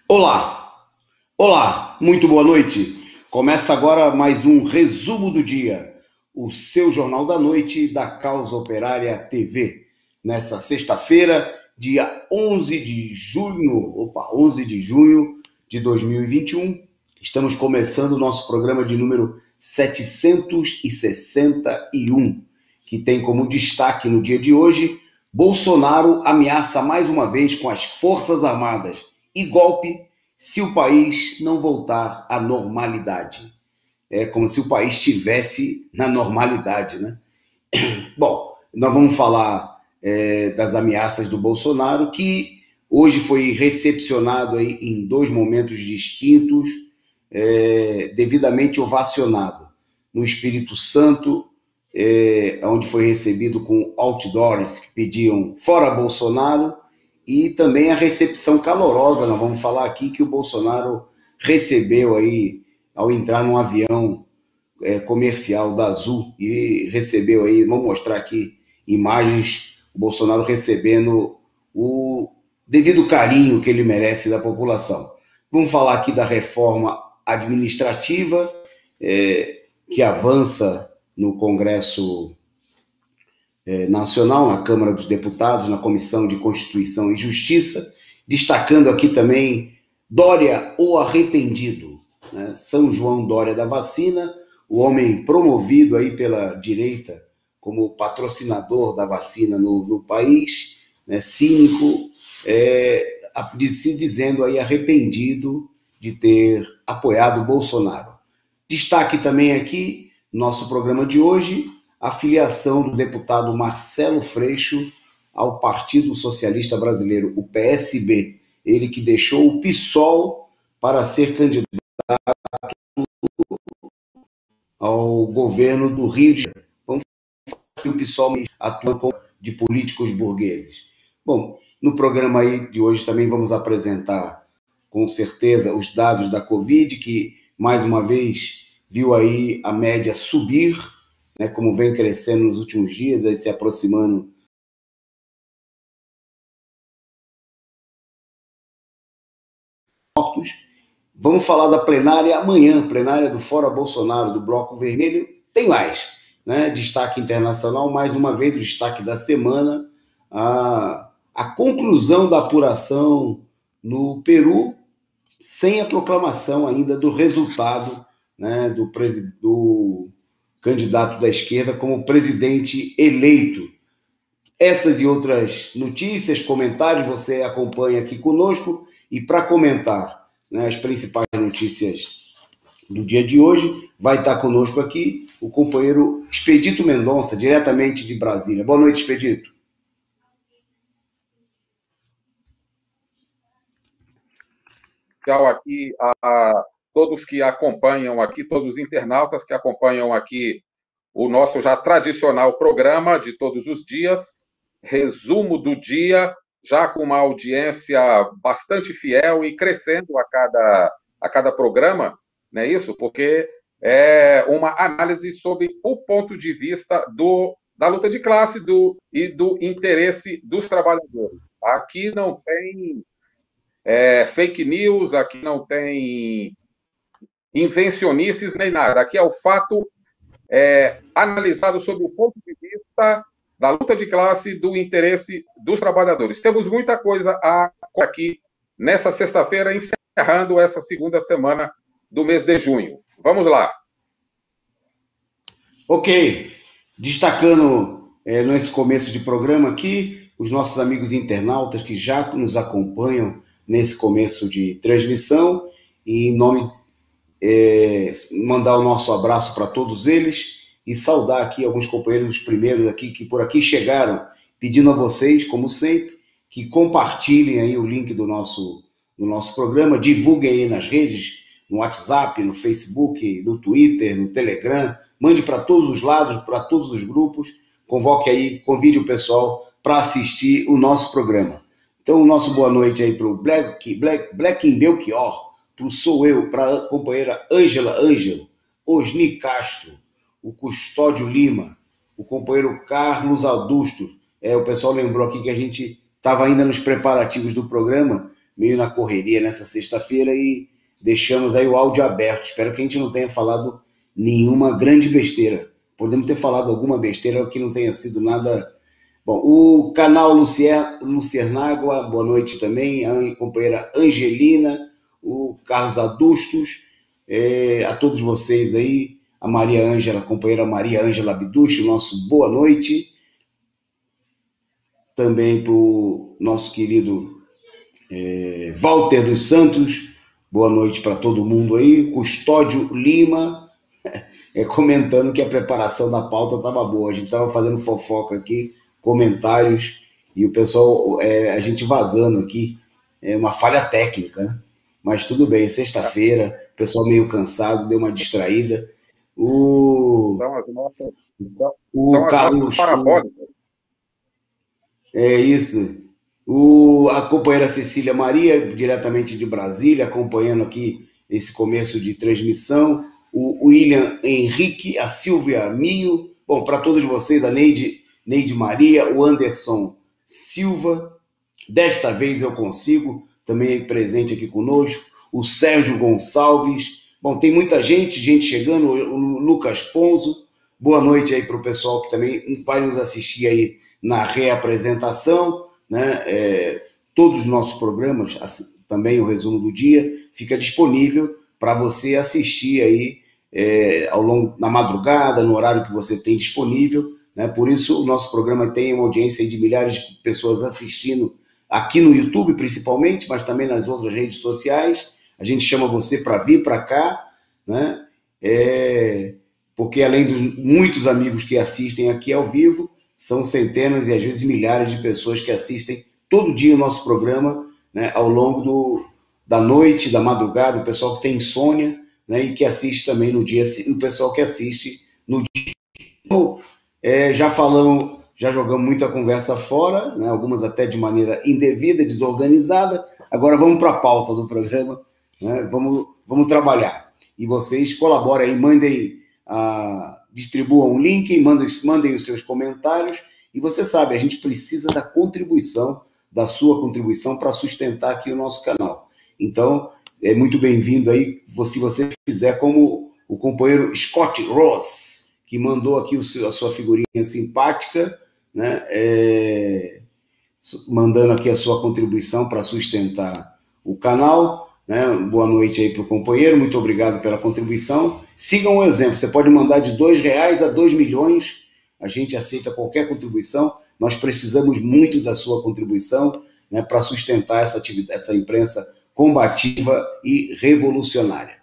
Olá, olá, muito boa noite. Começa agora mais um resumo do dia, o seu Jornal da Noite da Causa Operária TV. Nessa sexta-feira, dia 11 de junho de 2021, estamos começando o nosso programa de número 761, que tem como destaque no dia de hoje: Bolsonaro ameaça mais uma vez com as Forças Armadas e golpe se o país não voltar à normalidade. É como se o país estivesse na normalidade, né? Bom, nós vamos falar das ameaças do Bolsonaro, que hoje foi recepcionado aí em dois momentos distintos, devidamente ovacionado. No Espírito Santo, onde foi recebido com outdoors que pediam fora Bolsonaro, e também a recepção calorosa, nós vamos falar aqui, que o Bolsonaro recebeu aí ao entrar num avião comercial da Azul, e recebeu aí, vamos mostrar aqui imagens, o Bolsonaro recebendo o devido carinho que ele merece da população. Vamos falar aqui da reforma administrativa, que avança no Congresso Nacional, na Câmara dos Deputados, na Comissão de Constituição e Justiça, destacando aqui também Dória, o arrependido, né? São João Dória da vacina, o homem promovido aí pela direita como patrocinador da vacina no país, né? Cínico, se dizendo aí arrependido de ter apoiado Bolsonaro. Destaque também aqui, nosso programa de hoje, a filiação do deputado Marcelo Freixo ao Partido Socialista Brasileiro, o PSB, ele que deixou o PSOL para ser candidato ao governo do Rio de Janeiro. Vamos falar que o PSOL atua como de políticos burgueses. Bom, no programa aí de hoje também vamos apresentar, com certeza, os dados da Covid, que mais uma vez viu aí a média subir, né, como vem crescendo nos últimos dias, aí se aproximando mortos. Vamos falar da plenária amanhã, plenária do Fora Bolsonaro, do Bloco Vermelho. Tem mais, né? Destaque internacional, mais uma vez o destaque da semana, a conclusão da apuração no Peru, sem a proclamação ainda do resultado, né, do candidato da esquerda como presidente eleito. Essas e outras notícias, comentários, você acompanha aqui conosco. E para comentar, né, as principais notícias do dia de hoje, vai estar conosco aqui o companheiro Expedito Mendonça, diretamente de Brasília. Boa noite, Expedito. Tchau aqui a todos que acompanham aqui, todos os internautas que acompanham aqui o nosso já tradicional programa de todos os dias, resumo do dia, já com uma audiência bastante fiel e crescendo a cada programa, não é isso? Porque é uma análise sobre o ponto de vista da luta de classe e do interesse dos trabalhadores. Aqui não tem fake news, aqui não tem invencionices nem nada. Aqui é o fato analisado sob o ponto de vista da luta de classe e do interesse dos trabalhadores. Temos muita coisa aqui nessa sexta-feira, encerrando essa segunda semana do mês de junho. Vamos lá. Ok. Destacando nesse começo de programa aqui, os nossos amigos internautas que já nos acompanham nesse começo de transmissão, e em nome mandar o nosso abraço para todos eles e saudar aqui alguns companheiros, os primeiros aqui que por aqui chegaram, pedindo a vocês, como sempre, que compartilhem aí o link do nosso programa, divulguem aí nas redes, no WhatsApp, no Facebook, no Twitter, no Telegram, mande para todos os lados, para todos os grupos, convoque aí, convide o pessoal para assistir o nosso programa. Então, o nosso boa noite aí para o Black in Belchior, para o Sou Eu, para a companheira Ângela Ângelo, Osni Castro, o Custódio Lima, o companheiro Carlos Adusto. O pessoal lembrou aqui que a gente estava ainda nos preparativos do programa, meio na correria nessa sexta-feira e deixamos aí o áudio aberto. Espero que a gente não tenha falado nenhuma grande besteira. Podemos ter falado alguma besteira que não tenha sido nada... Bom, o canal Lucernágua, boa noite também, a companheira Angelina, o Carlos Adustos, a todos vocês aí, a Maria Ângela, a companheira Maria Ângela Abducho, nosso boa noite. Também para o nosso querido Walter dos Santos, boa noite para todo mundo aí. Custódio Lima, comentando que a preparação da pauta estava boa. A gente estava fazendo fofoca aqui, comentários, e o pessoal, a gente vazando aqui, uma falha técnica, né? Mas tudo bem, sexta-feira, o pessoal meio cansado, deu uma distraída. São as nossas parabólicas. Isso. A companheira Cecília Maria, diretamente de Brasília, acompanhando aqui esse começo de transmissão. O William Henrique, a Silvia Minho. Bom, para todos vocês, a Neide Maria, o Anderson Silva. Desta vez eu consigo, também presente aqui conosco. O Sérgio Gonçalves. Bom, tem muita gente chegando. O Lucas Ponzo. Boa noite aí para o pessoal que também vai nos assistir aí na reapresentação, né? Todos os nossos programas, também o resumo do dia, fica disponível para você assistir aí ao longo da madrugada, no horário que você tem disponível, né? Por isso o nosso programa tem uma audiência de milhares de pessoas assistindo aqui no YouTube, principalmente, mas também nas outras redes sociais. A gente chama você para vir para cá, né? Porque além dos muitos amigos que assistem aqui ao vivo, são centenas e às vezes milhares de pessoas que assistem todo dia o nosso programa, né, ao longo da noite, da madrugada, o pessoal que tem insônia, né, e que assiste também no dia, o pessoal que assiste no dia. Então, já jogamos muita conversa fora, né, algumas até de maneira indevida, desorganizada. Agora vamos para a pauta do programa, né, vamos trabalhar. E vocês colaborem aí, distribuam um link, mandem os seus comentários, e você sabe, a gente precisa da sua contribuição para sustentar aqui o nosso canal. Então, é muito bem-vindo aí, se você fizer como o companheiro Scott Ross, que mandou aqui a sua figurinha simpática, né, mandando aqui a sua contribuição para sustentar o canal, né? Boa noite aí para o companheiro, muito obrigado pela contribuição. Sigam o exemplo, você pode mandar de R$2 a 2 milhões, a gente aceita qualquer contribuição, nós precisamos muito da sua contribuição, né, para sustentar essa imprensa combativa e revolucionária.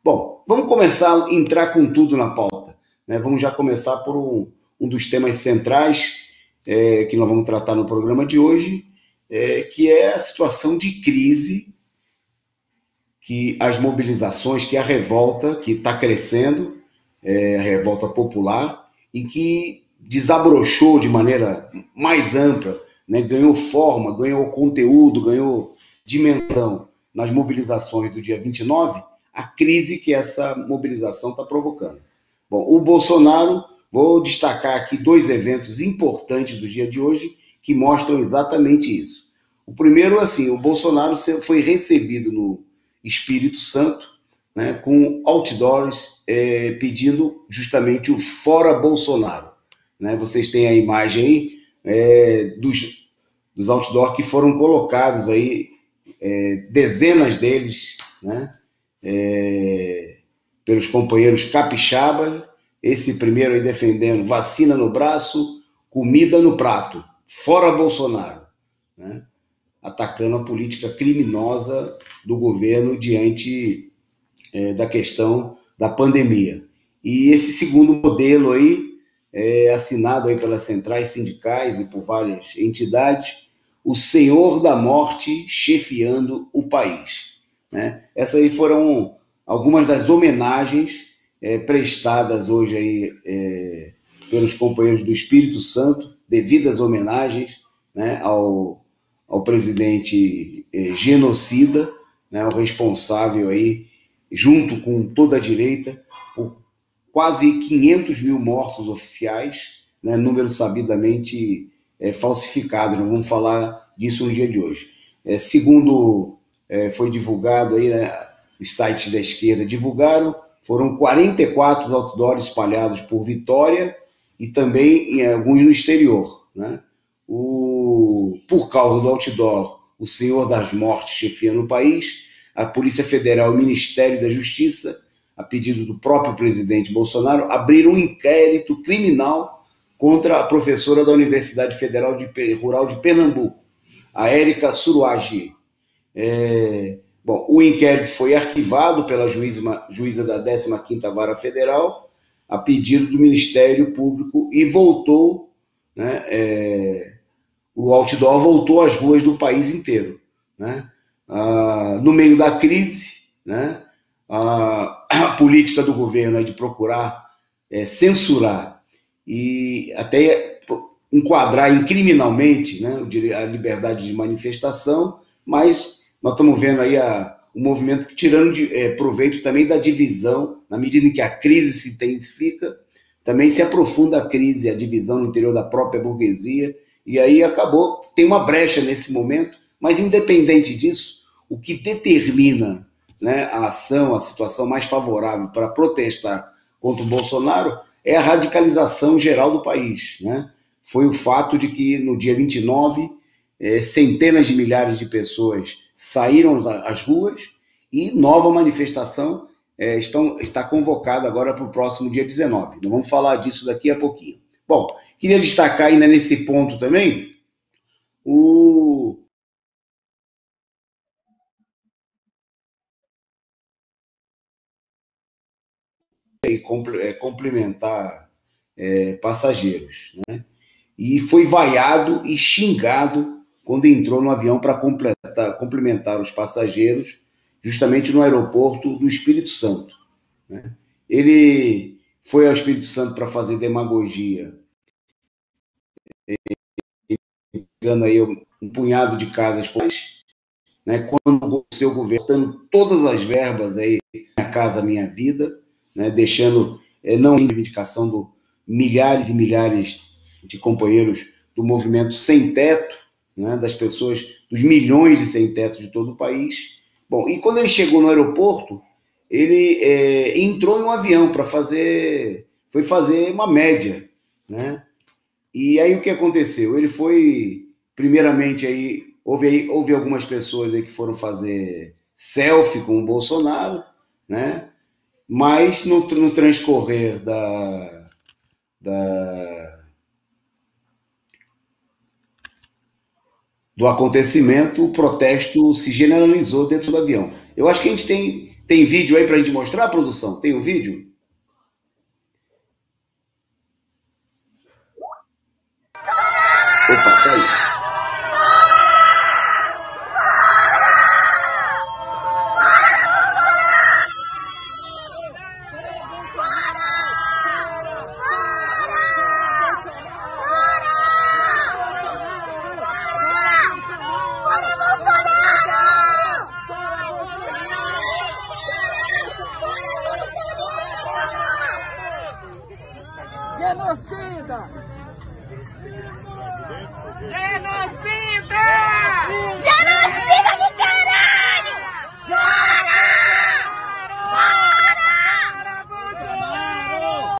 Bom, vamos começar a entrar com tudo na pauta, né? Vamos já começar por um dos temas centrais que nós vamos tratar no programa de hoje, que é a situação de crise, que as mobilizações, que a revolta que está crescendo, a revolta popular, e que desabrochou de maneira mais ampla, né? Ganhou forma, ganhou conteúdo, ganhou dimensão nas mobilizações do dia 29, a crise que essa mobilização está provocando. Bom, o Bolsonaro, vou destacar aqui 2 eventos importantes do dia de hoje que mostram exatamente isso. O primeiro, assim, o Bolsonaro foi recebido no Espírito Santo, né, com outdoors pedindo justamente o Fora Bolsonaro, né? Vocês têm a imagem aí dos outdoors que foram colocados aí, dezenas deles, né, pelos companheiros capixaba, esse primeiro aí defendendo vacina no braço, comida no prato, Fora Bolsonaro, né? Atacando a política criminosa do governo diante da questão da pandemia. E esse segundo modelo aí, assinado aí pelas centrais sindicais e por várias entidades, o Senhor da Morte chefiando o país, né? Essas aí foram algumas das homenagens prestadas hoje aí pelos companheiros do Espírito Santo, devidas homenagens, né, ao presidente genocida, né, o responsável aí, junto com toda a direita, por quase 500 mil mortos oficiais, né, número sabidamente falsificado. Nós vamos falar disso no dia de hoje. Segundo foi divulgado aí, né, os sites da esquerda divulgaram, foram 44 outdoors espalhados por Vitória e também em alguns no exterior, né? Por causa do outdoor, o Senhor das Mortes chefiando o país, a Polícia Federal e o Ministério da Justiça, a pedido do próprio presidente Bolsonaro, abriram um inquérito criminal contra a professora da Universidade Federal Rural de Pernambuco, a Érica Suruagi. Bom, o inquérito foi arquivado pela juíza da 15ª Vara Federal, a pedido do Ministério Público, e voltou, né, o outdoor voltou às ruas do país inteiro, né? No meio da crise, né, a política do governo é de procurar censurar e até enquadrar criminalmente, né, a liberdade de manifestação, mas nós estamos vendo aí o movimento tirando proveito também da divisão, na medida em que a crise se intensifica, também se aprofunda a crise, a divisão no interior da própria burguesia, e aí tem uma brecha nesse momento, mas independente disso, o que determina, né, a ação, a situação mais favorável para protestar contra o Bolsonaro é a radicalização geral do país, né? Foi o fato de que no dia 29, centenas de milhares de pessoas saíram às ruas e nova manifestação está convocada agora para o próximo dia 19. Nós vamos falar disso daqui a pouquinho. Bom, queria destacar ainda nesse ponto também complementar passageiros, né? E foi vaiado e xingado quando entrou no avião para complementar os passageiros, justamente no aeroporto do Espírito Santo, né? Ele foi ao Espírito Santo para fazer demagogia, pegando aí um punhado de casas, né, quando o seu governo, dando todas as verbas aí, Minha Casa Minha Vida, né, deixando não em reivindicação do milhares e milhares de companheiros do movimento sem teto, né, das pessoas, dos milhões de sem teto de todo o país. Bom, e quando ele chegou no aeroporto, ele entrou em um avião foi fazer uma média, né? E aí o que aconteceu? Ele foi, primeiramente, houve algumas pessoas aí que foram fazer selfie com o Bolsonaro, né? Mas no transcorrer do acontecimento, o protesto se generalizou dentro do avião. Eu acho que a gente tem vídeo aí para a gente mostrar, produção? Tem o vídeo? Opa, tá aí. Genocida! Genocida! Genocida do caralho! Chora! Chora! Bolsonaro!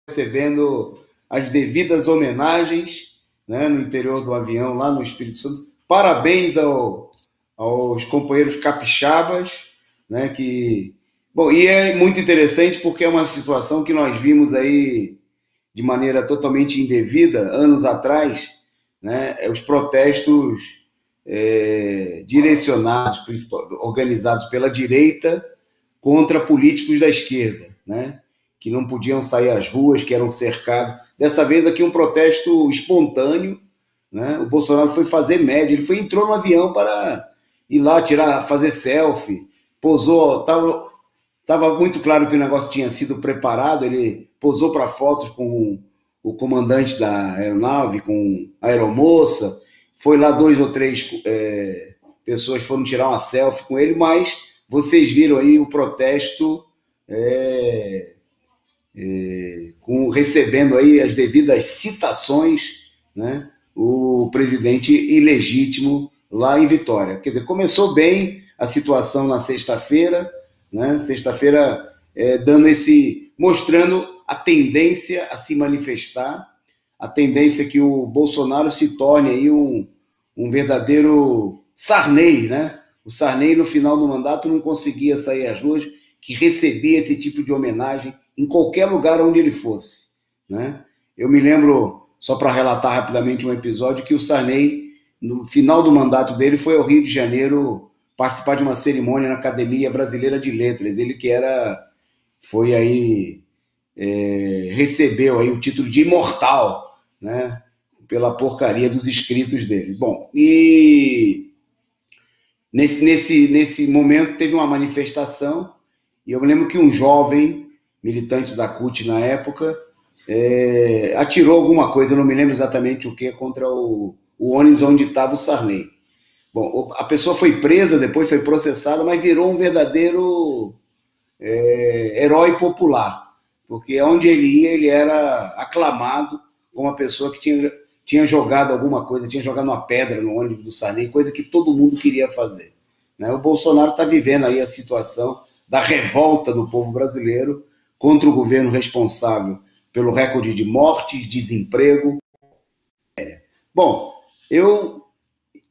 Recebendo as devidas homenagens, né, no interior do avião, lá no Espírito Santo. Parabéns aos companheiros capixabas, né, que... Bom, e é muito interessante porque é uma situação que nós vimos aí de maneira totalmente indevida, anos atrás, né, os protestos direcionados, organizados pela direita contra políticos da esquerda, né, que não podiam sair às ruas, que eram cercados. Dessa vez aqui um protesto espontâneo, né, o Bolsonaro foi fazer média, ele entrou no avião para ir lá fazer selfie, posou, estava muito claro que o negócio tinha sido preparado, ele posou para fotos com o comandante da aeronave, com a aeromoça, foi lá 2 ou 3 pessoas foram tirar uma selfie com ele, mas vocês viram aí o protesto recebendo aí as devidas citações, né, o presidente ilegítimo lá em Vitória. Quer dizer, começou bem a situação na sexta-feira, né? Sexta-feira mostrando a tendência a se manifestar, a tendência que o Bolsonaro se torne aí um verdadeiro Sarney, né? O Sarney, no final do mandato, não conseguia sair às ruas, que recebia esse tipo de homenagem em qualquer lugar onde ele fosse, né? Eu me lembro, só para relatar rapidamente um episódio, que o Sarney, no final do mandato dele, foi ao Rio de Janeiro participar de uma cerimônia na Academia Brasileira de Letras. Ele que recebeu aí o título de imortal, né? Pela porcaria dos escritos dele. Bom, e nesse momento teve uma manifestação, e eu me lembro que um jovem militante da CUT na época atirou alguma coisa, eu não me lembro exatamente o que, contra o ônibus onde estava o Sarney. Bom, a pessoa foi presa, depois foi processada, mas virou um verdadeiro herói popular, porque onde ele ia, ele era aclamado como uma pessoa que tinha jogado alguma coisa, tinha jogado uma pedra no ônibus do Sarney, coisa que todo mundo queria fazer, né? O Bolsonaro está vivendo aí a situação da revolta do povo brasileiro contra o governo responsável pelo recorde de mortes, desemprego. Bom, eu,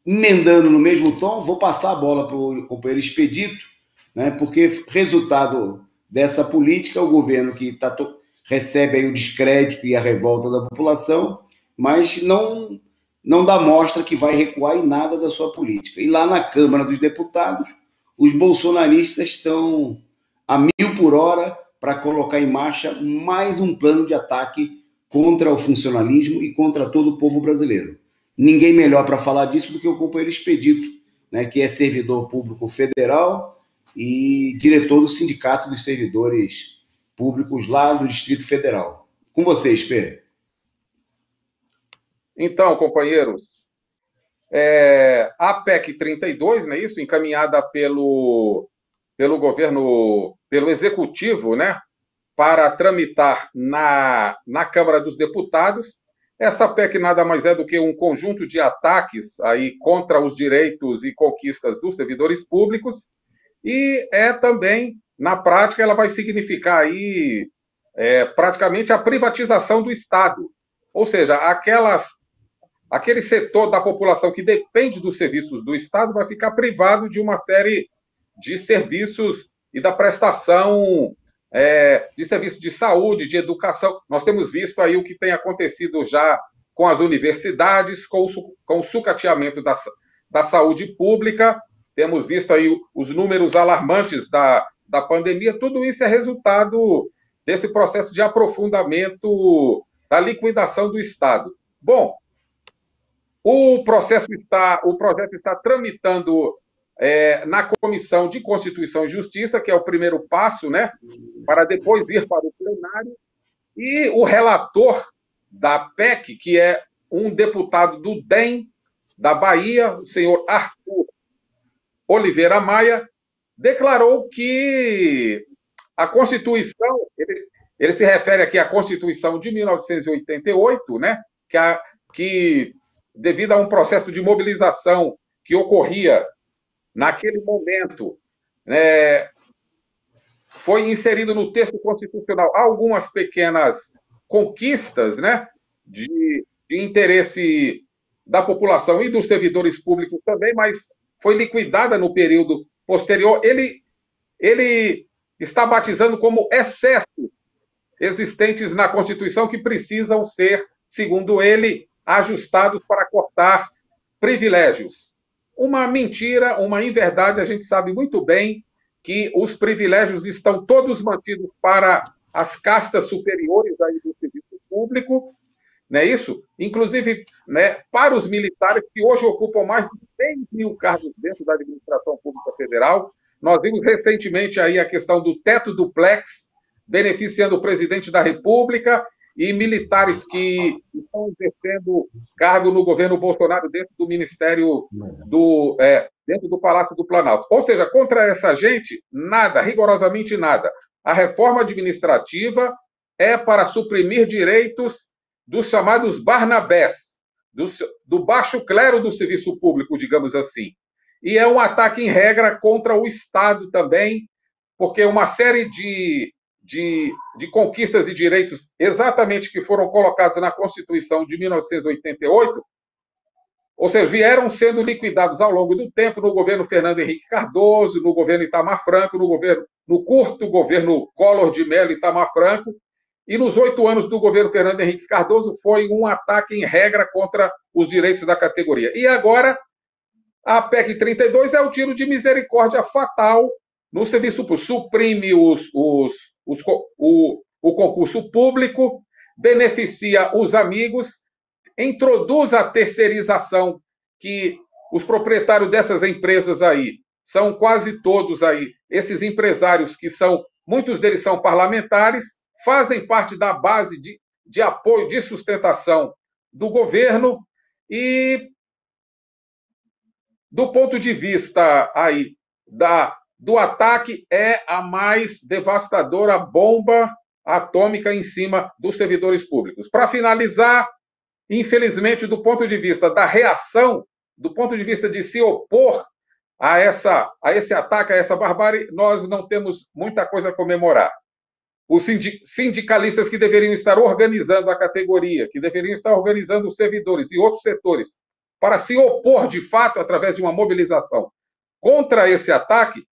emendando no mesmo tom, vou passar a bola para o companheiro Expedito, né, porque resultado dessa política, o governo que recebe aí o descrédito e a revolta da população, mas não dá mostra que vai recuar em nada da sua política. E lá na Câmara dos Deputados, os bolsonaristas estão a 1000 por hora para colocar em marcha mais um plano de ataque contra o funcionalismo e contra todo o povo brasileiro. Ninguém melhor para falar disso do que o companheiro Expedito, né, que é servidor público federal e diretor do Sindicato dos Servidores Públicos lá do Distrito Federal. Com você, Expedito. Então, companheiros, a PEC 32, não é isso? Encaminhada pelo governo, pelo Executivo, né, para tramitar na Câmara dos Deputados. Essa PEC nada mais é do que um conjunto de ataques aí contra os direitos e conquistas dos servidores públicos, e também, na prática, ela vai significar aí praticamente a privatização do Estado. Ou seja, aquele setor da população que depende dos serviços do Estado vai ficar privado de uma série de serviços e da prestação de serviços de saúde, de educação. Nós temos visto aí o que tem acontecido já com as universidades, com o sucateamento da saúde pública. Temos visto aí os números alarmantes da pandemia. Tudo isso é resultado desse processo de aprofundamento da liquidação do Estado. Bom, o projeto está tramitando na Comissão de Constituição e Justiça, que é o primeiro passo, né, para depois ir para o plenário, e o relator da PEC, que é um deputado do DEM da Bahia, o senhor Arthur Oliveira Maia, declarou que a Constituição, ele se refere aqui à Constituição de 1988, né, que devido a um processo de mobilização que ocorria naquele momento, foi inserido no texto constitucional algumas pequenas conquistas, né, de interesse da população e dos servidores públicos também, mas foi liquidada no período posterior. Ele está batizando como excessos existentes na Constituição que precisam ser, segundo ele, ajustados para cortar privilégios. Uma mentira, uma inverdade. A gente sabe muito bem que os privilégios estão todos mantidos para as castas superiores aí do serviço público, não é isso? Inclusive, né, para os militares que hoje ocupam mais de 100.000 cargos dentro da administração pública federal. Nós vimos recentemente aí a questão do teto duplex, beneficiando o presidente da República e militares que estão exercendo cargo no governo Bolsonaro dentro do Ministério dentro do Palácio do Planalto. Ou seja, contra essa gente, nada, rigorosamente nada. A reforma administrativa é para suprimir direitos dos chamados Barnabés, do baixo clero do serviço público, digamos assim. E é um ataque em regra contra o Estado também, porque uma série de conquistas e direitos exatamente que foram colocados na Constituição de 1988, ou seja, vieram sendo liquidados ao longo do tempo no governo Fernando Henrique Cardoso, no governo Itamar Franco, no curto governo Collor de Mello e Itamar Franco, e nos 8 anos do governo Fernando Henrique Cardoso foi um ataque em regra contra os direitos da categoria. E agora, a PEC 32 é o tiro de misericórdia fatal no serviço público. Suprime o concurso público, beneficia os amigos, introduz a terceirização, que os proprietários dessas empresas aí são quase todos aí, esses empresários que são, muitos deles são parlamentares, fazem parte da base de apoio, de sustentação do governo, e do ponto de vista aí do ataque, é a mais devastadora bomba atômica em cima dos servidores públicos. Para finalizar, infelizmente, do ponto de vista da reação, do ponto de vista de se opor a esse ataque, a essa barbárie, nós não temos muita coisa a comemorar. Os sindicalistas que deveriam estar organizando a categoria, que deveriam estar organizando os servidores e outros setores para se opor de fato, através de uma mobilização contra esse ataque,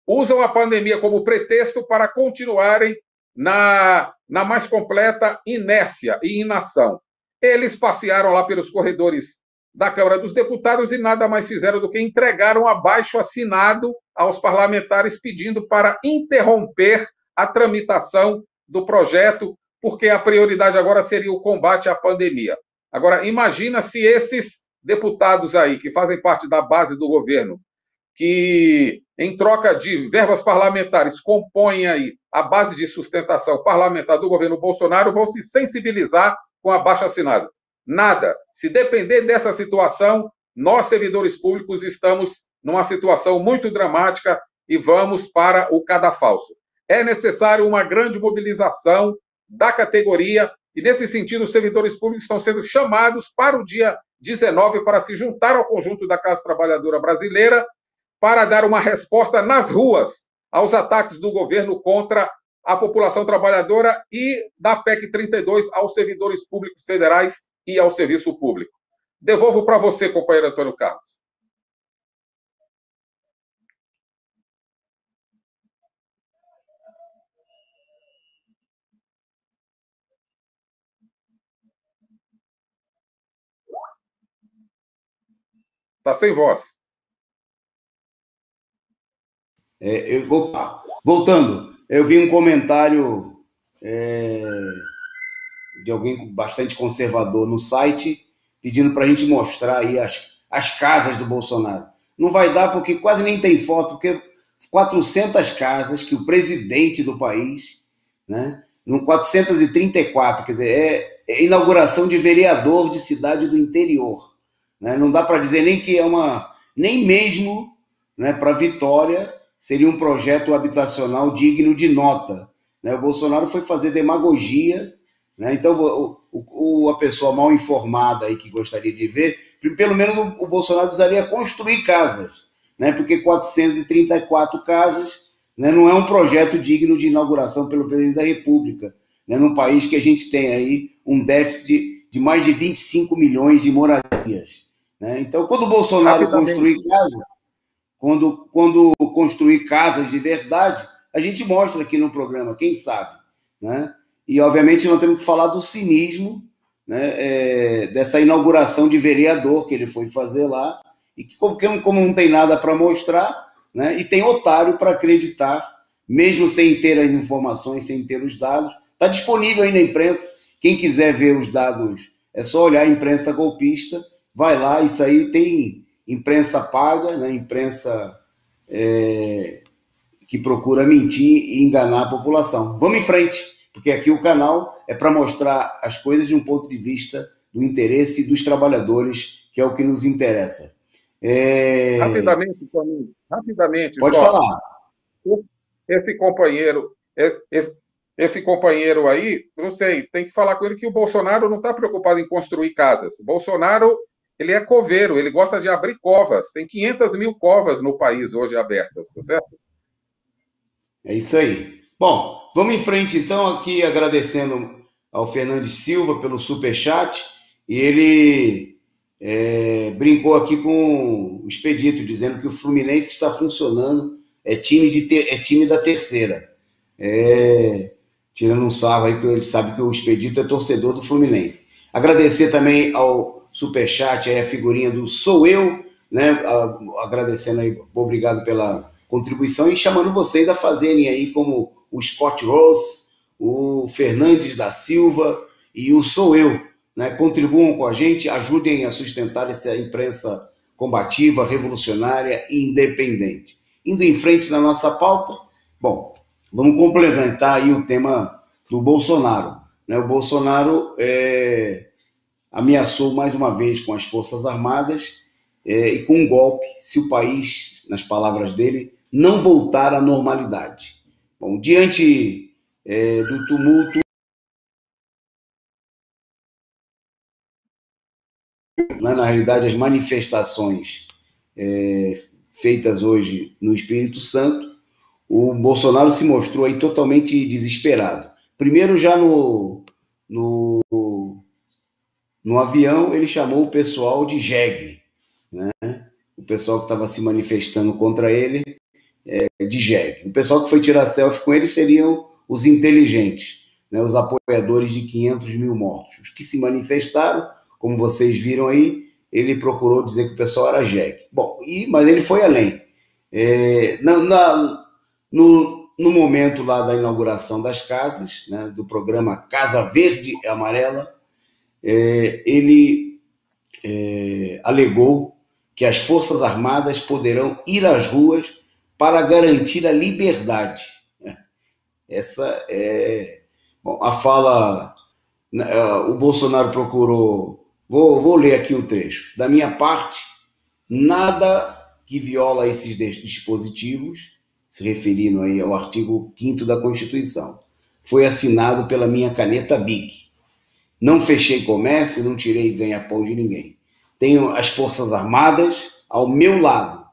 usam a pandemia como pretexto para continuarem na mais completa inércia e inação. Eles passearam lá pelos corredores da Câmara dos Deputados e nada mais fizeram do que entregar um abaixo-assinado aos parlamentares pedindo para interromper a tramitação do projeto, porque a prioridade agora seria o combate à pandemia. Agora, imagina se esses deputados aí, que fazem parte da base do governo, que, em troca de verbas parlamentares, compõem aí a base de sustentação parlamentar do governo Bolsonaro, vão se sensibilizar com abaixo-assinado. Nada. Se depender dessa situação, nós, servidores públicos, estamos numa situação muito dramática e vamos para o cadafalso. É necessário uma grande mobilização da categoria e, nesse sentido, os servidores públicos estão sendo chamados para o dia 19 para se juntar ao conjunto da classe trabalhadora brasileira para dar uma resposta nas ruas aos ataques do governo contra a população trabalhadora e da PEC 32 aos servidores públicos federais e ao serviço público. Devolvo para você, companheiro Antônio Carlos. Está sem voz. Voltando, eu vi um comentário de alguém bastante conservador no site, pedindo para a gente mostrar aí as casas do Bolsonaro. Não vai dar porque quase nem tem foto, porque 400 casas que o presidente do país, né, no 434, quer dizer, é inauguração de vereador de cidade do interior. Né? Não dá para dizer nem que é nem mesmo, né, para Vitória seria um projeto habitacional digno de nota. Né? O Bolsonaro foi fazer demagogia, né? Então a pessoa mal informada aí que gostaria de ver, pelo menos o Bolsonaro precisaria construir casas, né? Porque 434 casas, né, não é um projeto digno de inauguração pelo presidente da República, né, num país que a gente tem aí um déficit de mais de 25 milhões de moradias. Né? Então, quando o Bolsonaro construir casas, quando construir casas de verdade, a gente mostra aqui no programa, quem sabe. Né? E, obviamente, nós temos que falar do cinismo, né, dessa inauguração de vereador que ele foi fazer lá, e que, como não tem nada para mostrar, né, e tem otário para acreditar, mesmo sem ter as informações, sem ter os dados. Está disponível aí na imprensa. Quem quiser ver os dados, é só olhar a imprensa golpista. Vai lá, isso aí tem imprensa paga, né? Imprensa que procura mentir e enganar a população. Vamos em frente, porque aqui o canal é para mostrar as coisas de um ponto de vista do interesse dos trabalhadores, que é o que nos interessa. Rapidamente, Toninho, rapidamente. Pode falar. Esse companheiro, esse companheiro aí, não sei, tem que falar com ele que o Bolsonaro não está preocupado em construir casas. O Bolsonaro, ele é coveiro, ele gosta de abrir covas. Tem 500 mil covas no país hoje abertas, tá certo? É isso aí. Bom, vamos em frente então, aqui agradecendo ao Fernandes Silva pelo superchat, e ele brincou aqui com o Expedito, dizendo que o Fluminense está funcionando, é time da terceira. Tirando um sarro aí, que ele sabe que o Expedito é torcedor do Fluminense. Agradecer também ao superchat, aí a figurinha do Sou Eu, né? Agradecendo aí, obrigado pela contribuição e chamando vocês a fazerem aí como o Scott Rose, o Fernandes da Silva e o Sou Eu, né? Contribuam com a gente, ajudem a sustentar essa imprensa combativa, revolucionária e independente. Indo em frente na nossa pauta, bom, vamos complementar aí o tema do Bolsonaro, né? O Bolsonaro ameaçou mais uma vez com as Forças Armadas e com um golpe, se o país, nas palavras dele, não voltar à normalidade. Bom, diante do tumulto, né, na realidade, as manifestações feitas hoje no Espírito Santo, o Bolsonaro se mostrou aí totalmente desesperado. Primeiro, já no avião, ele chamou o pessoal de jegue, né? O pessoal que estava se manifestando contra ele, de jegue. O pessoal que foi tirar selfie com ele seriam os inteligentes, né? Os apoiadores de 500 mil mortos. Os que se manifestaram, como vocês viram aí, ele procurou dizer que o pessoal era jegue. Bom, mas ele foi além. No momento lá da inauguração das casas, né, do programa Casa Verde e Amarela, ele alegou que as Forças Armadas poderão ir às ruas para garantir a liberdade. Essa é... Bom, a fala... O Bolsonaro procurou... Vou ler aqui o trecho. Da minha parte, nada que viola esses dispositivos, se referindo aí ao artigo 5º da Constituição, foi assinado pela minha caneta BIC. Não fechei comércio, não tirei ganha-pão de ninguém. Tenho as Forças Armadas ao meu lado.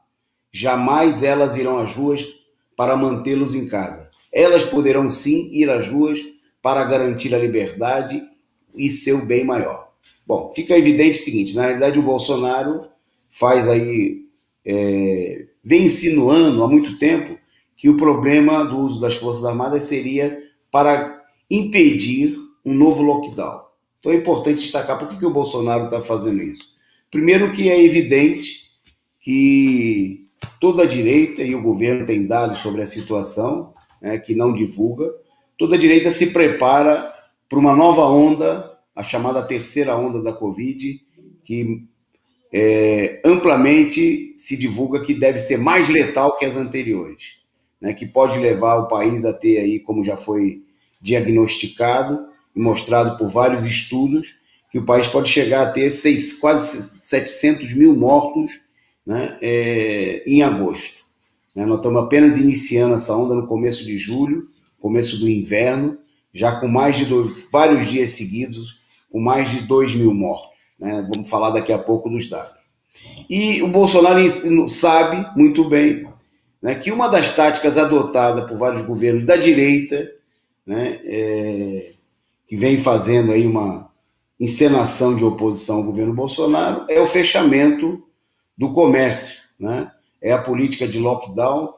Jamais elas irão às ruas para mantê-los em casa. Elas poderão sim ir às ruas para garantir a liberdade e seu bem maior. Bom, fica evidente o seguinte, na realidade o Bolsonaro faz aí, vem insinuando há muito tempo que o problema do uso das Forças Armadas seria para impedir um novo lockdown. Então é importante destacar por que o Bolsonaro está fazendo isso. Primeiro que é evidente que toda a direita, e o governo tem dados sobre a situação, né, que não divulga, toda a direita se prepara para uma nova onda, a chamada terceira onda da Covid, que amplamente se divulga que deve ser mais letal que as anteriores, né, que pode levar o país a ter aí, como já foi diagnosticado e mostrado por vários estudos, que o país pode chegar a ter quase 700 mil mortos, né, em agosto. Nós estamos apenas iniciando essa onda no começo de julho, começo do inverno, já com mais de vários dias seguidos, com mais de 2 mil mortos, né? Vamos falar daqui a pouco dos dados. E o Bolsonaro sabe muito bem, né, que uma das táticas adotadas por vários governos da direita, né, que vem fazendo aí uma encenação de oposição ao governo Bolsonaro, é o fechamento do comércio, né? É a política de lockdown,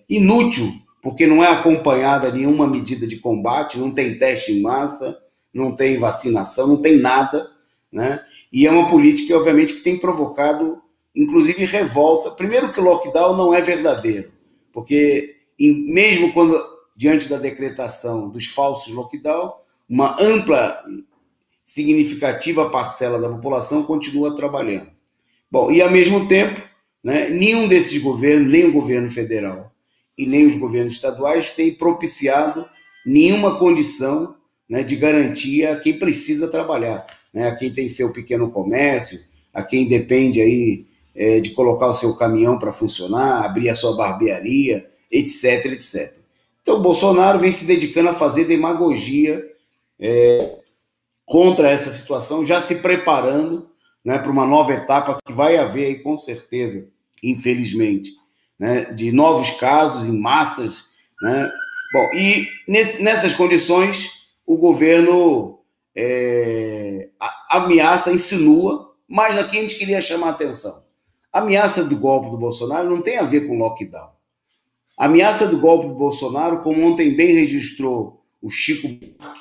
inútil, porque não é acompanhada nenhuma medida de combate, não tem teste em massa, não tem vacinação, não tem nada, né? E é uma política, obviamente, que tem provocado, inclusive, revolta. Primeiro que o lockdown não é verdadeiro, porque mesmo quando, diante da decretação dos falsos lockdown, uma ampla, significativa parcela da população continua trabalhando. Bom, e ao mesmo tempo, né, nenhum desses governos, nem o governo federal e nem os governos estaduais, tem propiciado nenhuma condição, né, de garantia a quem precisa trabalhar, né, a quem tem seu pequeno comércio, a quem depende aí, de colocar o seu caminhão para funcionar, abrir a sua barbearia, etc, etc. Então, o Bolsonaro vem se dedicando a fazer demagogia contra essa situação, já se preparando, né, para uma nova etapa que vai haver aí, com certeza, infelizmente, né, de novos casos em massas, né? Bom, e nessas condições, o governo ameaça, insinua, mas aqui a gente queria chamar a atenção. A ameaça do golpe do Bolsonaro não tem a ver com lockdown. A ameaça do golpe do Bolsonaro, como ontem bem registrou o Chico Buarque,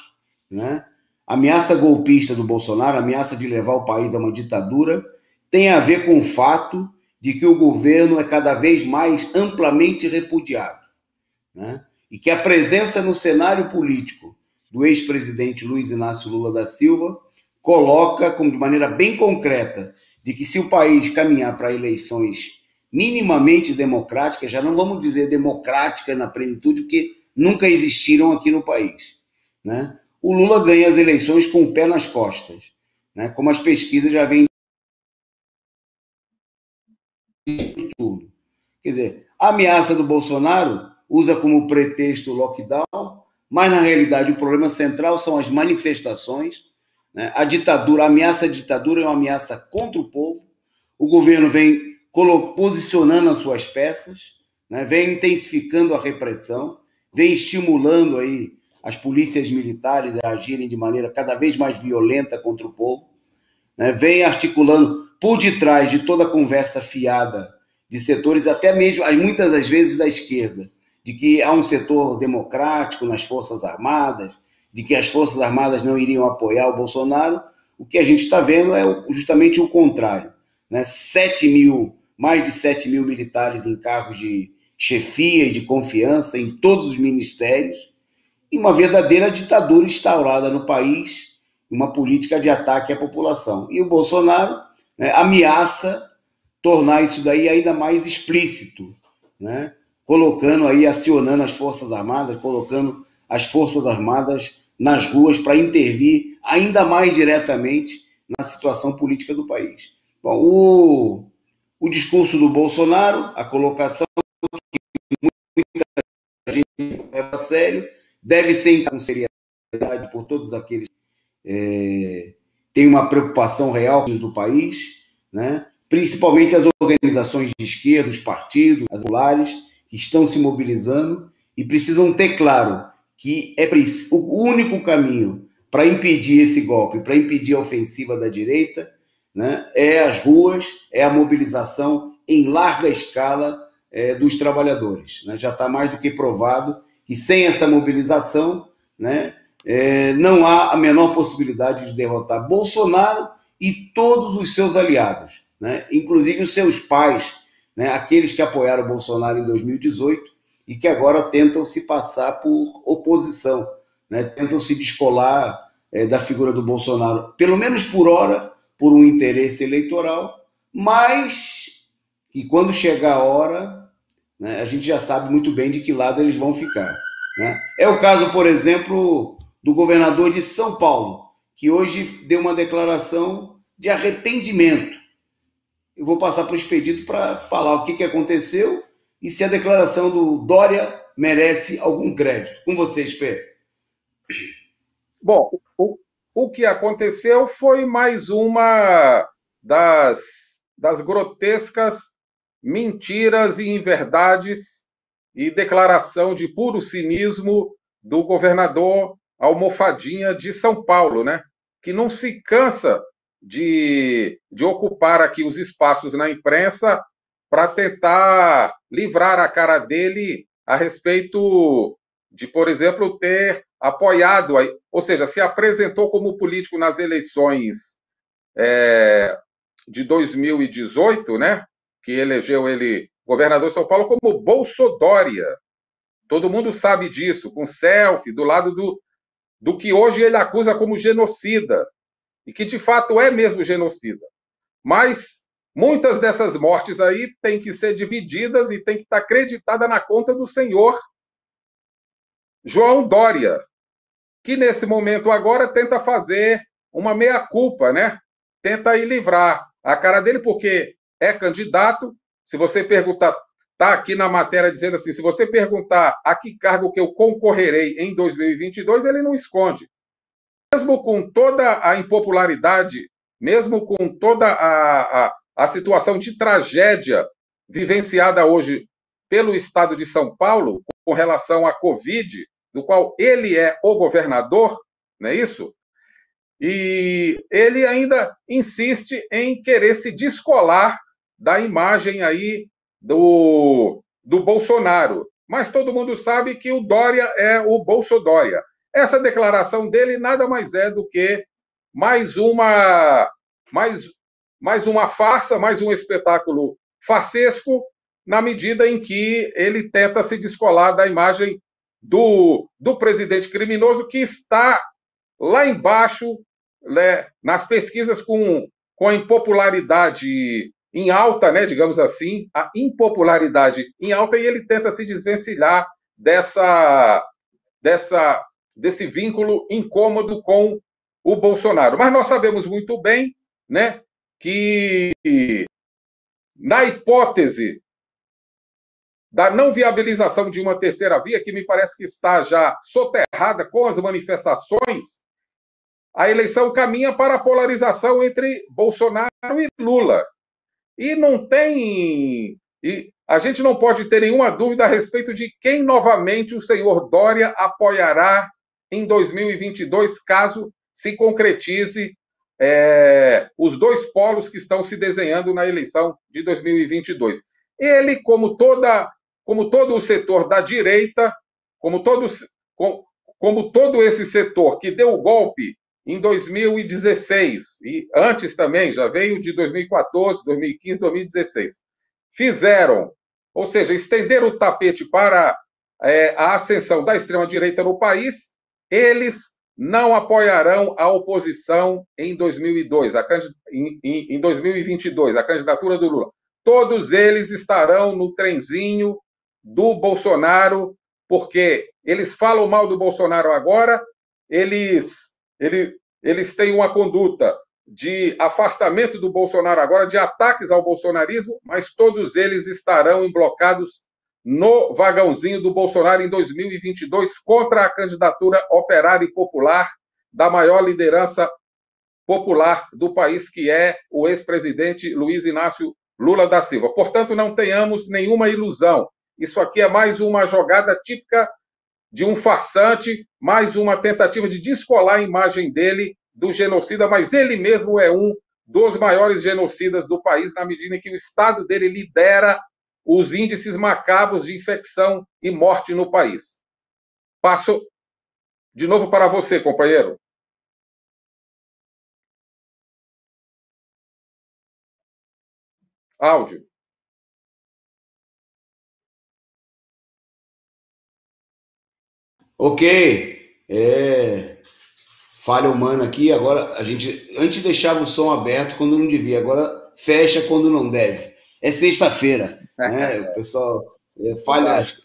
né? A ameaça golpista do Bolsonaro, a ameaça de levar o país a uma ditadura, tem a ver com o fato de que o governo é cada vez mais amplamente repudiado, né? E que a presença no cenário político do ex-presidente Luiz Inácio Lula da Silva coloca como de maneira bem concreta de que se o país caminhar para eleições minimamente democráticas, já não vamos dizer democráticas na plenitude, porque nunca existiram aqui no país, né? O Lula ganha as eleições com o pé nas costas, né? Como as pesquisas já vêm tudo. Quer dizer, a ameaça do Bolsonaro usa como pretexto o lockdown, mas na realidade o problema central são as manifestações, né? A ditadura, a ameaça à ditadura é uma ameaça contra o povo. O governo vem posicionando as suas peças, né? Vem intensificando a repressão, vem estimulando aí as polícias militares a agirem de maneira cada vez mais violenta contra o povo, né? Vem articulando por detrás de toda a conversa fiada de setores, até mesmo, muitas das vezes, da esquerda, de que há um setor democrático nas Forças Armadas, de que as Forças Armadas não iriam apoiar o Bolsonaro. O que a gente está vendo é justamente o contrário, né? Mais de 7 mil militares em cargos de chefia e de confiança em todos os ministérios, e uma verdadeira ditadura instaurada no país, uma política de ataque à população. E o Bolsonaro, né, ameaça tornar isso daí ainda mais explícito, né? Colocando aí, acionando as Forças Armadas, colocando as Forças Armadas nas ruas para intervir ainda mais diretamente na situação política do país. Bom, o discurso do Bolsonaro, a colocação que muita gente leva a sério, deve ser encarada com seriedade por todos aqueles que têm uma preocupação real do país, né? Principalmente as organizações de esquerda, os partidos, as populares, que estão se mobilizando e precisam ter claro que o único caminho para impedir esse golpe, para impedir a ofensiva da direita, né, é as ruas, é a mobilização em larga escala dos trabalhadores, né? Já está mais do que provado que sem essa mobilização, né, não há a menor possibilidade de derrotar Bolsonaro e todos os seus aliados, né, inclusive os seus pais, né, aqueles que apoiaram Bolsonaro em 2018 e que agora tentam se passar por oposição, né, tentam se descolar da figura do Bolsonaro, pelo menos por hora, por um interesse eleitoral, mas que quando chegar a hora, né, a gente já sabe muito bem de que lado eles vão ficar, né? É o caso, por exemplo, do governador de São Paulo, que hoje deu uma declaração de arrependimento. Eu vou passar para o Expedito para falar o que aconteceu e se a declaração do Dória merece algum crédito. Com você, Expedito. Bom, o que aconteceu foi mais uma das grotescas mentiras e inverdades e declaração de puro cinismo do governador Almofadinha de São Paulo, né? Que não se cansa de ocupar aqui os espaços na imprensa para tentar livrar a cara dele a respeito de, por exemplo, ter apoiado, ou seja, se apresentou como político nas eleições de 2018, né, que elegeu ele governador de São Paulo, como Bolsodória. Todo mundo sabe disso, com selfie, do lado do que hoje ele acusa como genocida, e que de fato é mesmo genocida. Mas muitas dessas mortes aí têm que ser divididas e têm que estar acreditadas na conta do senhor João Dória, que nesse momento agora tenta fazer uma meia-culpa, né? Tenta ir livrar a cara dele, porque é candidato. Se você perguntar está aqui na matéria dizendo assim, se você perguntar a que cargo que eu concorrerei em 2022, ele não esconde. Mesmo com toda a impopularidade, mesmo com toda a situação de tragédia vivenciada hoje pelo Estado de São Paulo, com relação à Covid, do qual ele é o governador, não é isso? E ele ainda insiste em querer se descolar da imagem aí do Bolsonaro. Mas todo mundo sabe que o Dória é o Bolsodória. Essa declaração dele nada mais é do que mais uma farsa, mais um espetáculo farsesco, na medida em que ele tenta se descolar da imagem do presidente criminoso que está lá embaixo, né, nas pesquisas com a impopularidade em alta, né, digamos assim, a impopularidade em alta, e ele tenta se desvencilhar desse vínculo incômodo com o Bolsonaro. Mas nós sabemos muito bem, né, que na hipótese da não viabilização de uma terceira via, que me parece que está já soterrada com as manifestações, a eleição caminha para a polarização entre Bolsonaro e Lula. E não tem... E a gente não pode ter nenhuma dúvida a respeito de quem novamente o senhor Dória apoiará em 2022, caso se concretize os dois polos que estão se desenhando na eleição de 2022. Ele, como todo o setor da direita, como todo esse setor que deu o golpe em 2016, e antes também, já veio de 2014, 2015, 2016, fizeram, ou seja, estenderam o tapete para a ascensão da extrema-direita no país, eles não apoiarão a oposição em 2022, a candidatura do Lula. Todos eles estarão no trenzinho do Bolsonaro, porque eles falam mal do Bolsonaro agora, eles têm uma conduta de afastamento do Bolsonaro agora, de ataques ao bolsonarismo, mas todos eles estarão emblocados no vagãozinho do Bolsonaro em 2022 contra a candidatura operária e popular da maior liderança popular do país, que é o ex-presidente Luiz Inácio Lula da Silva. Portanto, não tenhamos nenhuma ilusão. Isso aqui é mais uma jogada típica de um farsante, mais uma tentativa de descolar a imagem dele do genocida, mas ele mesmo é um dos maiores genocidas do país, na medida em que o Estado dele lidera os índices macabros de infecção e morte no país. Passo de novo para você, companheiro. Áudio. Ok. Falha humana aqui. Agora, a gente antes deixava o som aberto quando não devia, agora fecha quando não deve. É sexta-feira, né? O pessoal falhas,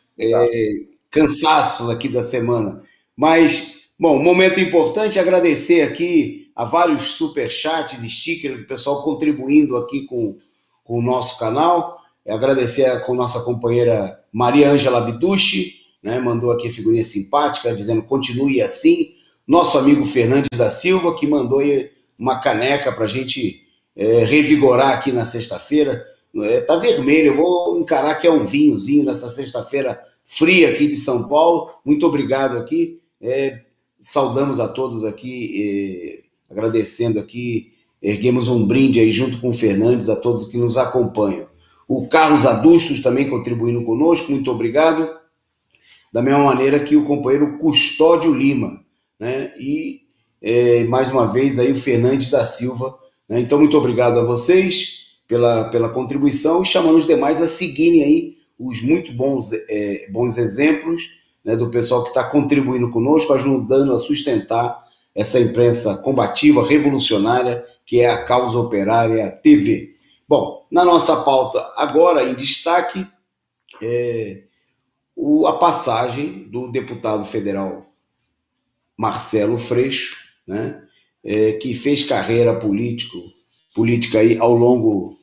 cansaços aqui da semana. Mas, bom, momento importante, agradecer aqui a vários superchats, stickers, o pessoal contribuindo aqui com o nosso canal. Agradecer com nossa companheira Maria Ângela Biducci, né? Mandou aqui figurinha simpática, dizendo continue assim. Nosso amigo Fernandes da Silva, que mandou aí uma caneca para a gente revigorar aqui na sexta-feira. Tá vermelho, eu vou encarar que é um vinhozinho nessa sexta-feira fria aqui de São Paulo. Muito obrigado aqui. Saudamos a todos aqui, agradecendo aqui. Erguemos um brinde aí junto com o Fernandes a todos que nos acompanham. O Carlos Adustos também contribuindo conosco, muito obrigado. Da mesma maneira que o companheiro Custódio Lima, né? E mais uma vez aí o Fernandes da Silva, né? Então, muito obrigado a vocês pela contribuição e chamando os demais a seguirem aí os muito bons exemplos, né, do pessoal que está contribuindo conosco, ajudando a sustentar essa imprensa combativa, revolucionária, que é a Causa Operária TV. Bom, na nossa pauta agora em destaque, a passagem do deputado federal Marcelo Freixo, né, que fez carreira política aí ao longo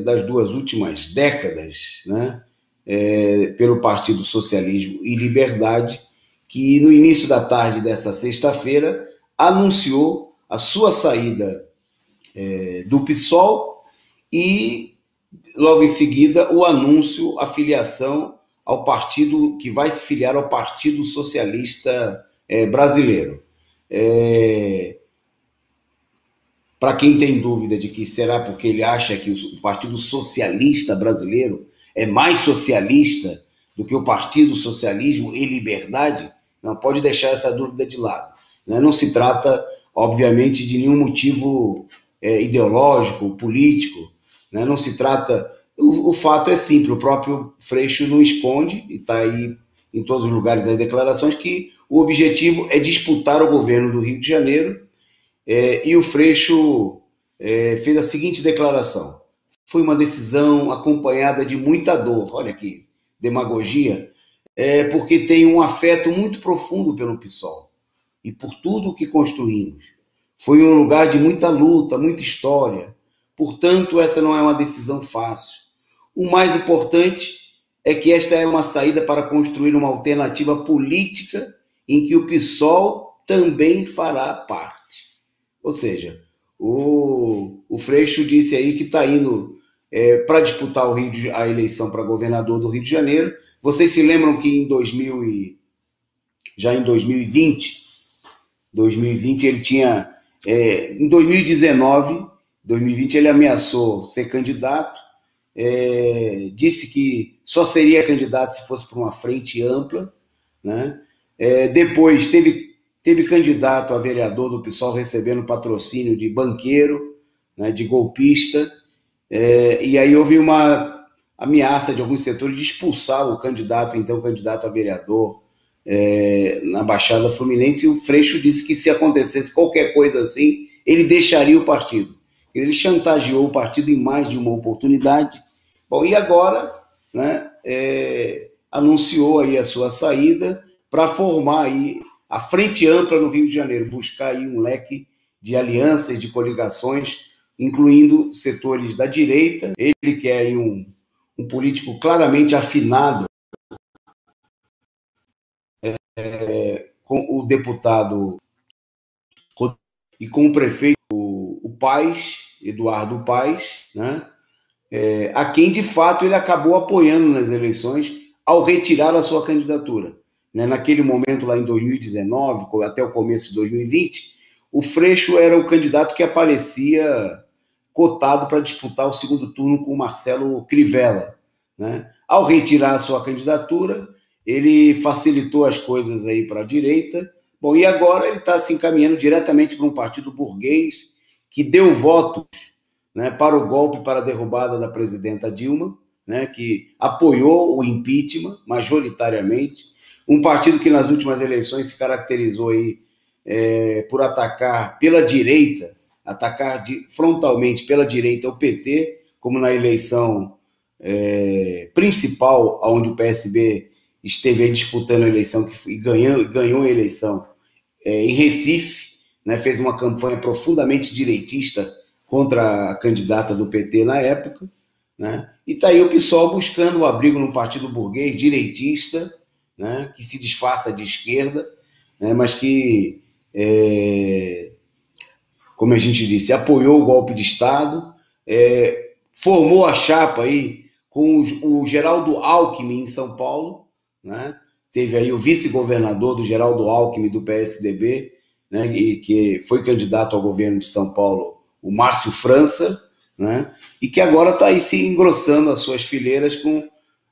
das duas últimas décadas, né, pelo Partido Socialismo e Liberdade, que no início da tarde dessa sexta-feira anunciou a sua saída do PSOL e, logo em seguida, o anúncio, a filiação ao partido que vai se filiar ao Partido Socialista Brasileiro. Para quem tem dúvida de que será porque ele acha que o Partido Socialista Brasileiro é mais socialista do que o Partido Socialismo e Liberdade, não pode deixar essa dúvida de lado. Não se trata, obviamente, de nenhum motivo ideológico, político, não se trata... O fato é simples, o próprio Freixo não esconde, e está aí em todos os lugares as declarações, que o objetivo é disputar o governo do Rio de Janeiro, e o Freixo fez a seguinte declaração: foi uma decisão acompanhada de muita dor, olha que demagogia, porque tem um afeto muito profundo pelo PSOL e por tudo o que construímos. Foi um lugar de muita luta, muita história, portanto essa não é uma decisão fácil. O mais importante é que esta é uma saída para construir uma alternativa política em que o PSOL também fará parte. Ou seja, o Freixo disse aí que está indo para disputar a eleição para governador do Rio de Janeiro. Vocês se lembram que já em 2020 ele tinha... em 2020 ele ameaçou ser candidato, disse que só seria candidato se fosse para uma frente ampla, né? Depois teve candidato a vereador do PSOL recebendo patrocínio de banqueiro, né, de golpista, e aí houve uma ameaça de alguns setores de expulsar o candidato a vereador na Baixada Fluminense, e o Freixo disse que se acontecesse qualquer coisa assim, ele deixaria o partido. Ele chantageou o partido em mais de uma oportunidade. Bom, e agora, né, anunciou aí a sua saída para formar aí a Frente Ampla no Rio de Janeiro, buscar aí um leque de alianças, de coligações, incluindo setores da direita. Ele quer aí um político claramente afinado com o deputado e com o prefeito, o Paes, Eduardo Paes, né? A quem de fato ele acabou apoiando nas eleições ao retirar a sua candidatura. Naquele momento, lá em 2019, até o começo de 2020, o Freixo era o candidato que aparecia cotado para disputar o segundo turno com o Marcelo Crivella, né? Ao retirar a sua candidatura, ele facilitou as coisas aí para a direita. Bom, e agora ele está se encaminhando diretamente para um partido burguês que deu votos, né, para o golpe, para a derrubada da presidenta Dilma, né, que apoiou o impeachment majoritariamente, um partido que nas últimas eleições se caracterizou aí, por atacar pela direita, frontalmente pela direita o PT, como na eleição principal, onde o PSB esteve aí disputando a eleição e ganhou a eleição em Recife, né, fez uma campanha profundamente direitista contra a candidata do PT na época, né, e está aí o PSOL buscando o abrigo num partido burguês direitista, né, que se disfarça de esquerda, né, mas que, como a gente disse, apoiou o golpe de Estado, formou a chapa aí com o Geraldo Alckmin em São Paulo, né, teve aí o vice-governador do Geraldo Alckmin do PSDB, né, e que foi candidato ao governo de São Paulo, o Márcio França, né, e que agora está aí se engrossando as suas fileiras com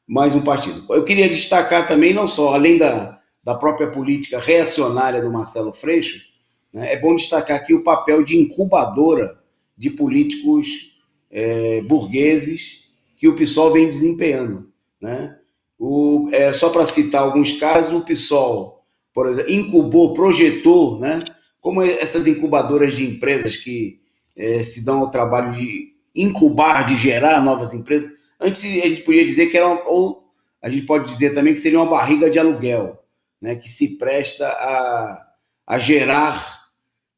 mais um partido. Eu queria destacar também, não só, além da própria política reacionária do Marcelo Freixo, né, é bom destacar aqui o papel de incubadora de políticos burgueses que o PSOL vem desempenhando, né? Só para citar alguns casos, o PSOL, por exemplo, incubou, projetou, né, como essas incubadoras de empresas que se dão ao trabalho de incubar, de gerar novas empresas. Antes a gente podia dizer que ou a gente pode dizer também que seria uma barriga de aluguel, né, que se presta a gerar,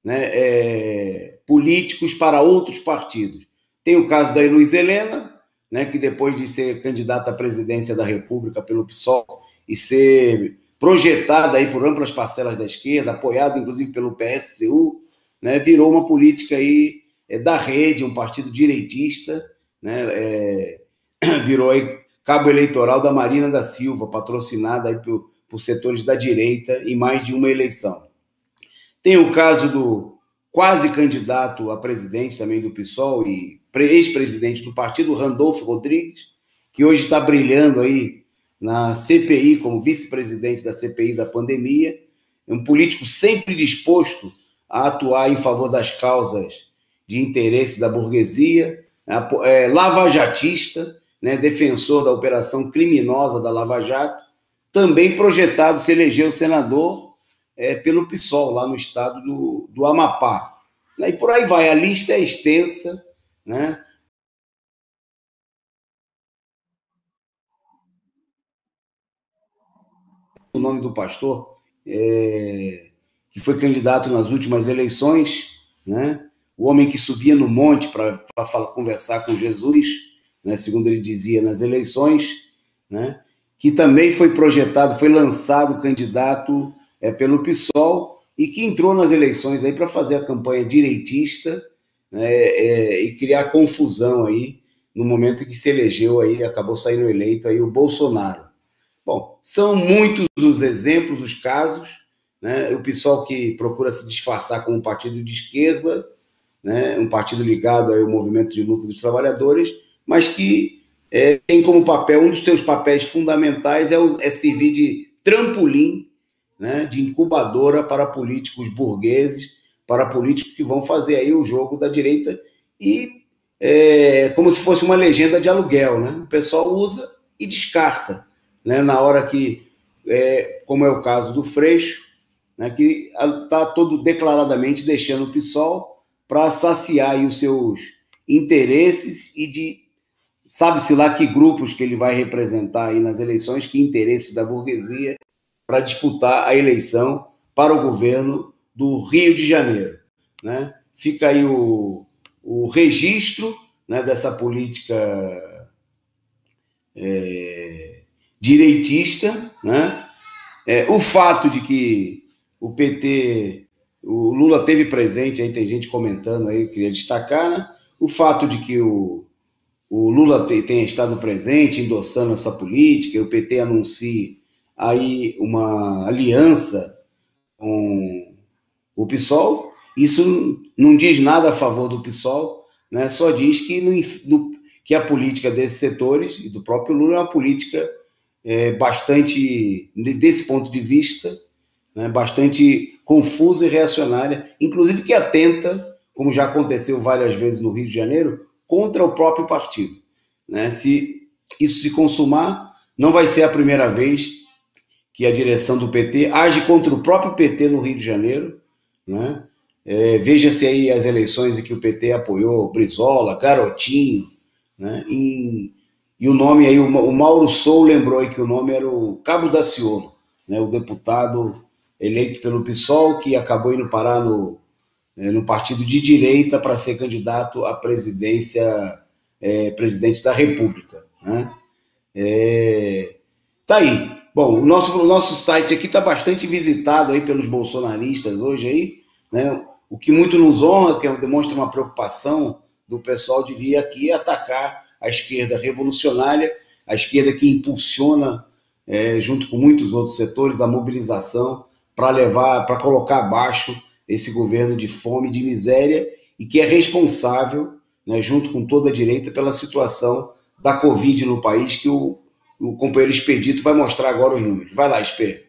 né, políticos para outros partidos. Tem o caso da Luiz Helena, né, que depois de ser candidato à presidência da República pelo PSOL e ser projetada aí por amplas parcelas da esquerda, apoiado inclusive pelo PSTU, né, virou uma política aí da rede, um partido direitista, né, virou aí cabo eleitoral da Marina da Silva, patrocinada aí por setores da direita em mais de uma eleição. Tem o caso do quase candidato a presidente também do PSOL e ex-presidente do partido, Randolfo Rodrigues, que hoje está brilhando aí na CPI como vice-presidente da CPI da pandemia, é um político sempre disposto a atuar em favor das causas de interesse da burguesia, lavajatista, né, defensor da operação criminosa da Lava Jato, também projetado se eleger o senador pelo PSOL, lá no estado do Amapá. E por aí vai, a lista é extensa, né? O nome do pastor, que foi candidato nas últimas eleições, né? O homem que subia no monte para conversar com Jesus, né? Segundo ele dizia nas eleições, né? Que também foi projetado, foi lançado candidato pelo PSOL e que entrou nas eleições aí para fazer a campanha direitista, né? E criar confusão aí no momento em que se elegeu aí, acabou saindo eleito aí o Bolsonaro. Bom, são muitos os exemplos, os casos, né? O PSOL que procura se disfarçar como um partido de esquerda, né? Um partido ligado aí ao movimento de luta dos trabalhadores, mas que tem como papel, um dos seus papéis fundamentais é servir de trampolim, né? De incubadora para políticos burgueses, para políticos que vão fazer aí o jogo da direita e como se fosse uma legenda de aluguel, né? O pessoal usa e descarta, né? Na hora que, como é o caso do Freixo, né? Que está todo declaradamente deixando o PSOL para saciar aí os seus interesses e de sabe-se lá que grupos que ele vai representar aí nas eleições, que interesses da burguesia, para disputar a eleição para o governo do Rio de Janeiro, né? Fica aí o registro, né, dessa política direitista, né? O fato de que o PT, o Lula teve presente, aí tem gente comentando aí, eu queria destacar, né? O fato de que o Lula tenha estado presente, endossando essa política, e o PT anuncia aí uma aliança com o PSOL, isso não diz nada a favor do PSOL, né? Só diz que a política desses setores, e do próprio Lula, é uma política bastante, desse ponto de vista, né, bastante confusa e reacionária, inclusive que atenta, como já aconteceu várias vezes no Rio de Janeiro, contra o próprio partido, né? Se isso se consumar, não vai ser a primeira vez que a direção do PT age contra o próprio PT no Rio de Janeiro, né? Veja-se aí as eleições em que o PT apoiou Brizola, Garotinho, né? E o nome aí, o Mauro Sou lembrou aí que o nome era o Cabo Daciolo, né? O deputado eleito pelo PSOL que acabou indo parar no partido de direita para ser candidato à presidência, presidente da República, né? Tá aí. Bom, o nosso site aqui está bastante visitado aí pelos bolsonaristas hoje aí, né? O que muito nos honra, que demonstra uma preocupação do pessoal de vir aqui atacar a esquerda revolucionária, a esquerda que impulsiona, junto com muitos outros setores, a mobilização para colocar abaixo esse governo de fome e de miséria e que é responsável, né, junto com toda a direita, pela situação da Covid no país, que o companheiro Expedito vai mostrar agora os números. Vai lá, Expedito.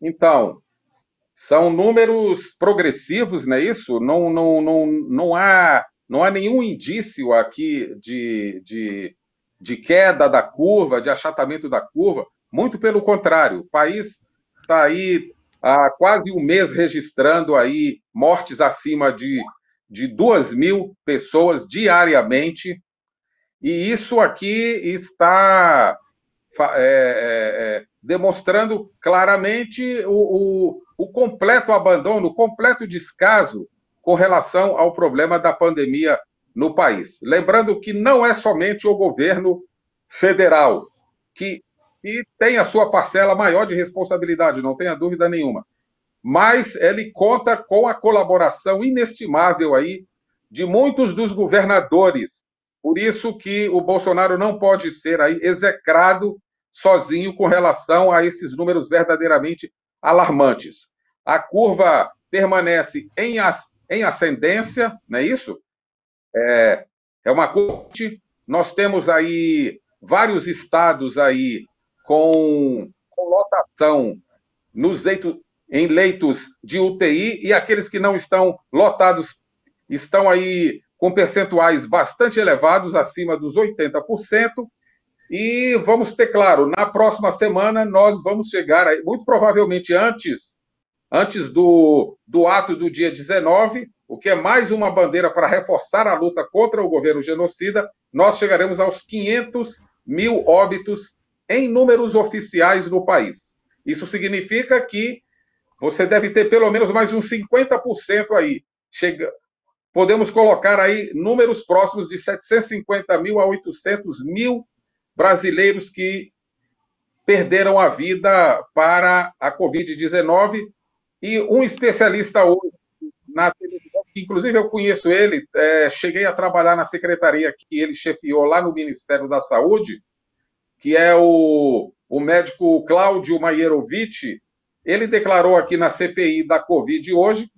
Então, são números progressivos, não é isso? Não há nenhum indício aqui de queda da curva, de achatamento da curva. Muito pelo contrário, o país está aí há quase um mês registrando aí mortes acima de 2.000 pessoas diariamente, e isso aqui está demonstrando claramente o completo abandono, o completo descaso com relação ao problema da pandemia no país. Lembrando que não é somente o governo federal que tem a sua parcela maior de responsabilidade, não tenha dúvida nenhuma. Mas ele conta com a colaboração inestimável aí de muitos dos governadores. Por isso que o Bolsonaro não pode ser aí execrado sozinho com relação a esses números verdadeiramente alarmantes. A curva permanece em ascendência, não é isso? É uma curva. Nós temos aí vários estados aí com lotação em leitos de UTI, e aqueles que não estão lotados estão aí com percentuais bastante elevados, acima dos 80%, e vamos ter, claro, na próxima semana nós vamos chegar, aí, muito provavelmente antes do ato do dia 19, o que é mais uma bandeira para reforçar a luta contra o governo genocida, nós chegaremos aos 500 mil óbitos em números oficiais no país. Isso significa que você deve ter pelo menos mais uns 50% aí. Podemos colocar aí números próximos de 750 mil a 800 mil brasileiros que perderam a vida para a Covid-19. E um especialista hoje na televisão, que inclusive eu conheço ele, cheguei a trabalhar na secretaria que ele chefiou lá no Ministério da Saúde, que é o médico Cláudio Maierovic. Ele declarou aqui na CPI da Covid hoje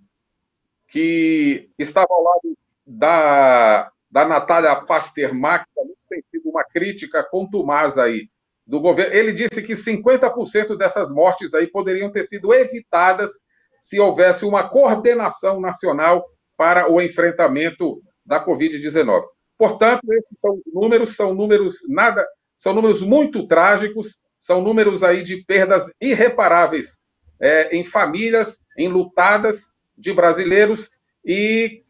que estava ao lado da Natália Pasternak, que também tem sido uma crítica contumaz aí do governo. Ele disse que 50% dessas mortes aí poderiam ter sido evitadas se houvesse uma coordenação nacional para o enfrentamento da Covid-19. Portanto, esses são números muito trágicos, são números aí de perdas irreparáveis em famílias enlutadas de brasileiros, e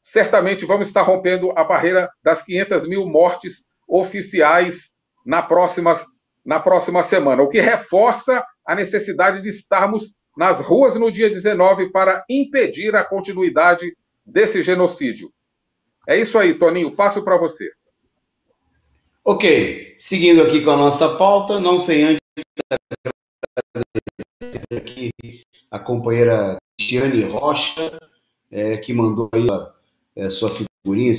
certamente vamos estar rompendo a barreira das 500 mil mortes oficiais na próxima semana, o que reforça a necessidade de estarmos nas ruas no dia 19 para impedir a continuidade desse genocídio. É isso aí, Toninho, passo para você. Ok, seguindo aqui com a nossa pauta, não sem antes agradecer aqui a companheira Cristiane Rocha, que mandou aí a sua figurinha,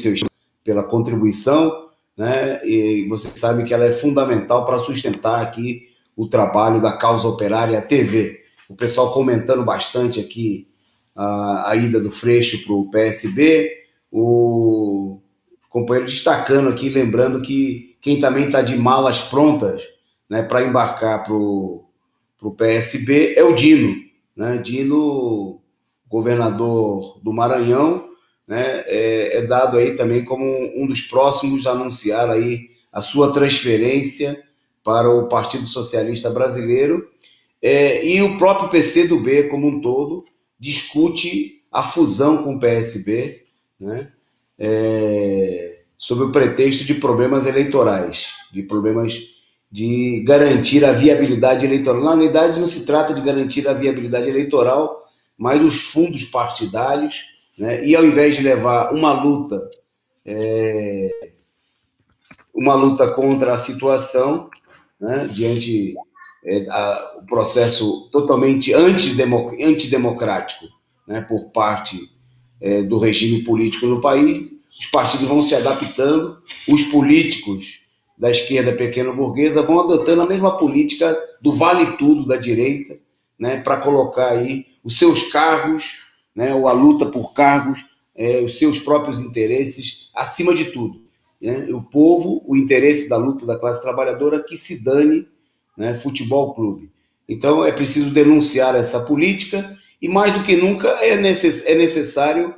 pela contribuição, né? E você sabe que ela é fundamental para sustentar aqui o trabalho da Causa Operária TV. O pessoal comentando bastante aqui a ida do Freixo para o PSB, o companheiro destacando aqui, lembrando que quem também está de malas prontas, né, para embarcar para o PSB é o Dino, né? Dino, governador do Maranhão, né, é dado aí também como um dos próximos a anunciar aí a sua transferência para o Partido Socialista Brasileiro, e o próprio PCdoB como um todo discute a fusão com o PSB, né, sob o pretexto de problemas eleitorais, de problemas de garantir a viabilidade eleitoral. Na verdade, não se trata de garantir a viabilidade eleitoral, mas os fundos partidários, né? E ao invés de levar uma luta contra a situação, né, diante o processo totalmente antidemocrático, né, por parte do regime político no país, os partidos vão se adaptando, os políticos da esquerda pequeno-burguesa vão adotando a mesma política do vale-tudo da direita, né, para colocar aí os seus cargos, né, ou a luta por cargos, os seus próprios interesses acima de tudo. Né? O povo, o interesse da luta da classe trabalhadora, que se dane, né, futebol clube. Então é preciso denunciar essa política e mais do que nunca é necessário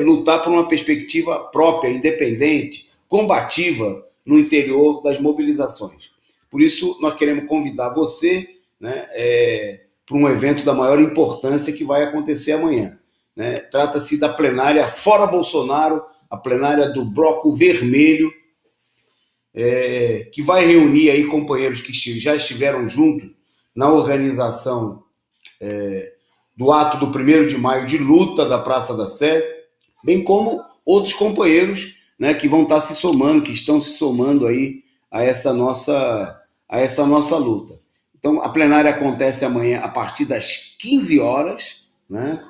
lutar por uma perspectiva própria, independente, combativa no interior das mobilizações. Por isso nós queremos convidar você, né, para um evento da maior importância que vai acontecer amanhã. Né? Trata-se da plenária Fora Bolsonaro, a plenária do Bloco Vermelho, que vai reunir aí companheiros que já estiveram juntos na organização do ato do 1º de maio de luta da Praça da Sé, bem como outros companheiros, né, que vão estar se somando, que estão se somando aí a essa nossa luta. Então, a plenária acontece amanhã a partir das 15 horas, né?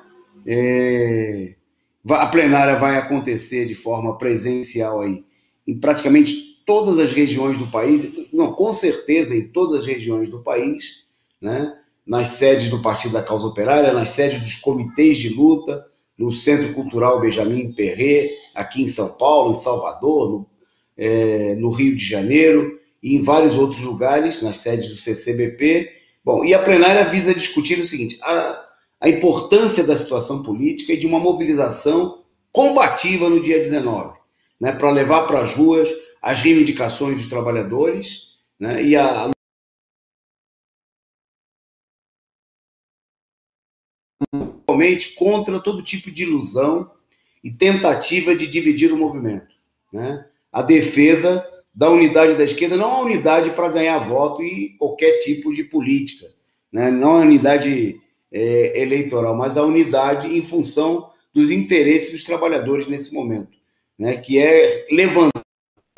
A plenária vai acontecer de forma presencial aí em praticamente todas as regiões do país, não, com certeza em todas as regiões do país, né? Nas sedes do Partido da Causa Operária, nas sedes dos comitês de luta, no Centro Cultural Benjamin Perret, aqui em São Paulo, em Salvador, no Rio de Janeiro e em vários outros lugares, nas sedes do CCBP. Bom, e a plenária visa discutir o seguinte: a importância da situação política e de uma mobilização combativa no dia 19, né, para levar para as ruas as reivindicações dos trabalhadores, né, e contra todo tipo de ilusão e tentativa de dividir o movimento, né? A defesa da unidade da esquerda, não a unidade para ganhar voto e qualquer tipo de política, né? Não a unidade eleitoral, mas a unidade em função dos interesses dos trabalhadores nesse momento, né? Que é levantar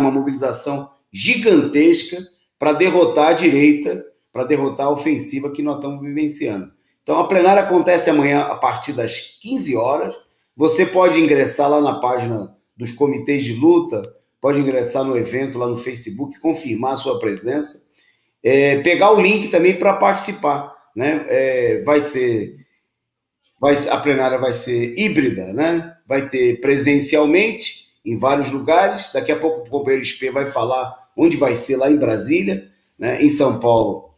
uma mobilização gigantesca para derrotar a direita, para derrotar a ofensiva que nós estamos vivenciando. Então, a plenária acontece amanhã a partir das 15 horas. Você pode ingressar lá na página dos comitês de luta, pode ingressar no evento lá no Facebook, confirmar a sua presença, pegar o link também para participar, né? A plenária vai ser híbrida, né? Vai ter presencialmente em vários lugares. Daqui a pouco o companheiro SP vai falar onde vai ser, lá em Brasília, né? Em São Paulo,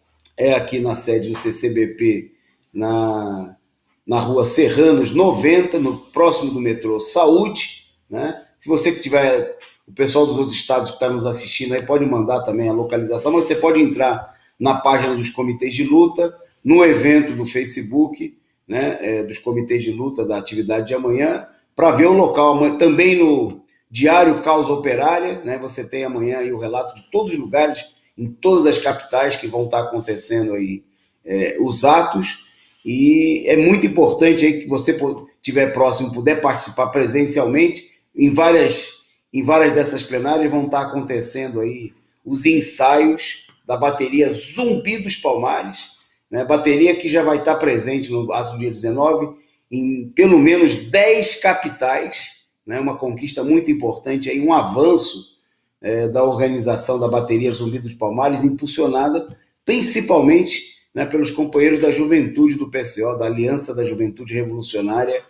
aqui na sede do CCBP, na Rua Serranos 90, no próximo do metrô Saúde, né? Se você que tiver, o pessoal dos outros estados que está nos assistindo aí pode mandar também a localização, mas você pode entrar na página dos comitês de luta, no evento do Facebook, né, dos comitês de luta da atividade de amanhã, para ver o local. Também no Diário Causa Operária, né, você tem amanhã aí o relato de todos os lugares, em todas as capitais que vão estar acontecendo aí os atos. E é muito importante aí que você estiver próximo, puder participar presencialmente. Em várias dessas plenárias vão estar acontecendo aí os ensaios da bateria Zumbi dos Palmares, né? Bateria que já vai estar presente no ato do dia 19 em pelo menos 10 capitais, né? Uma conquista muito importante, aí, um avanço da organização da bateria Zumbi dos Palmares, impulsionada principalmente, né, pelos companheiros da juventude do PCO, da Aliança da Juventude Revolucionária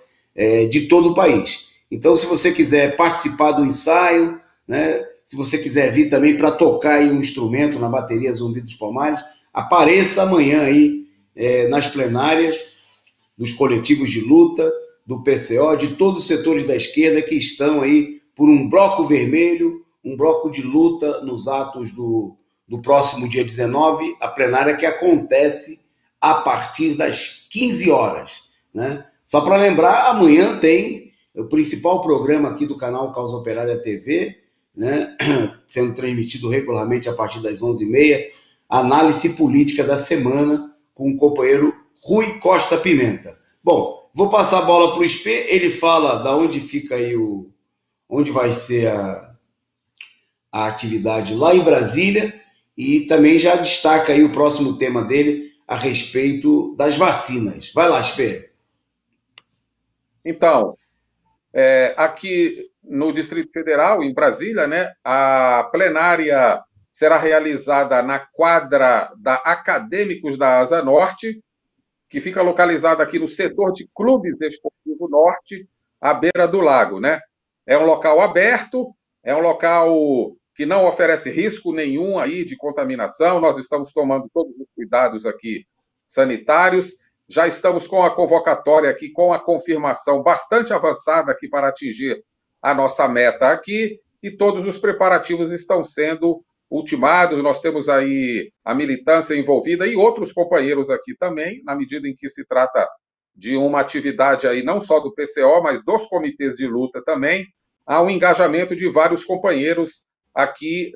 de todo o país. Então, se você quiser participar do ensaio, né, se você quiser vir também para tocar aí um instrumento na bateria Zumbi dos Palmares, apareça amanhã aí nas plenárias dos coletivos de luta, do PCO, de todos os setores da esquerda que estão aí por um bloco vermelho, um bloco de luta nos atos do próximo dia 19, a plenária que acontece a partir das 15 horas. Né? Só para lembrar, amanhã tem o principal programa aqui do canal Causa Operária TV, né? Sendo transmitido regularmente a partir das 11h30, análise política da semana com o companheiro Rui Costa Pimenta. Bom, vou passar a bola para o SP, ele fala da onde fica aí onde vai ser a atividade lá em Brasília, e também já destaca aí o próximo tema dele a respeito das vacinas. Vai lá, SP. Então, aqui no Distrito Federal, em Brasília, né, a plenária será realizada na quadra da Acadêmicos da Asa Norte, que fica localizada aqui no setor de Clubes Esportivo Norte, à beira do lago, né? É um local aberto, é um local que não oferece risco nenhum aí de contaminação. Nós estamos tomando todos os cuidados aqui sanitários. Já estamos com a convocatória aqui, com a confirmação bastante avançada aqui para atingir a nossa meta aqui, e todos os preparativos estão sendo ultimados. Nós temos aí a militância envolvida e outros companheiros aqui também, na medida em que se trata de uma atividade aí não só do PCO, mas dos comitês de luta também. Há um engajamento de vários companheiros aqui,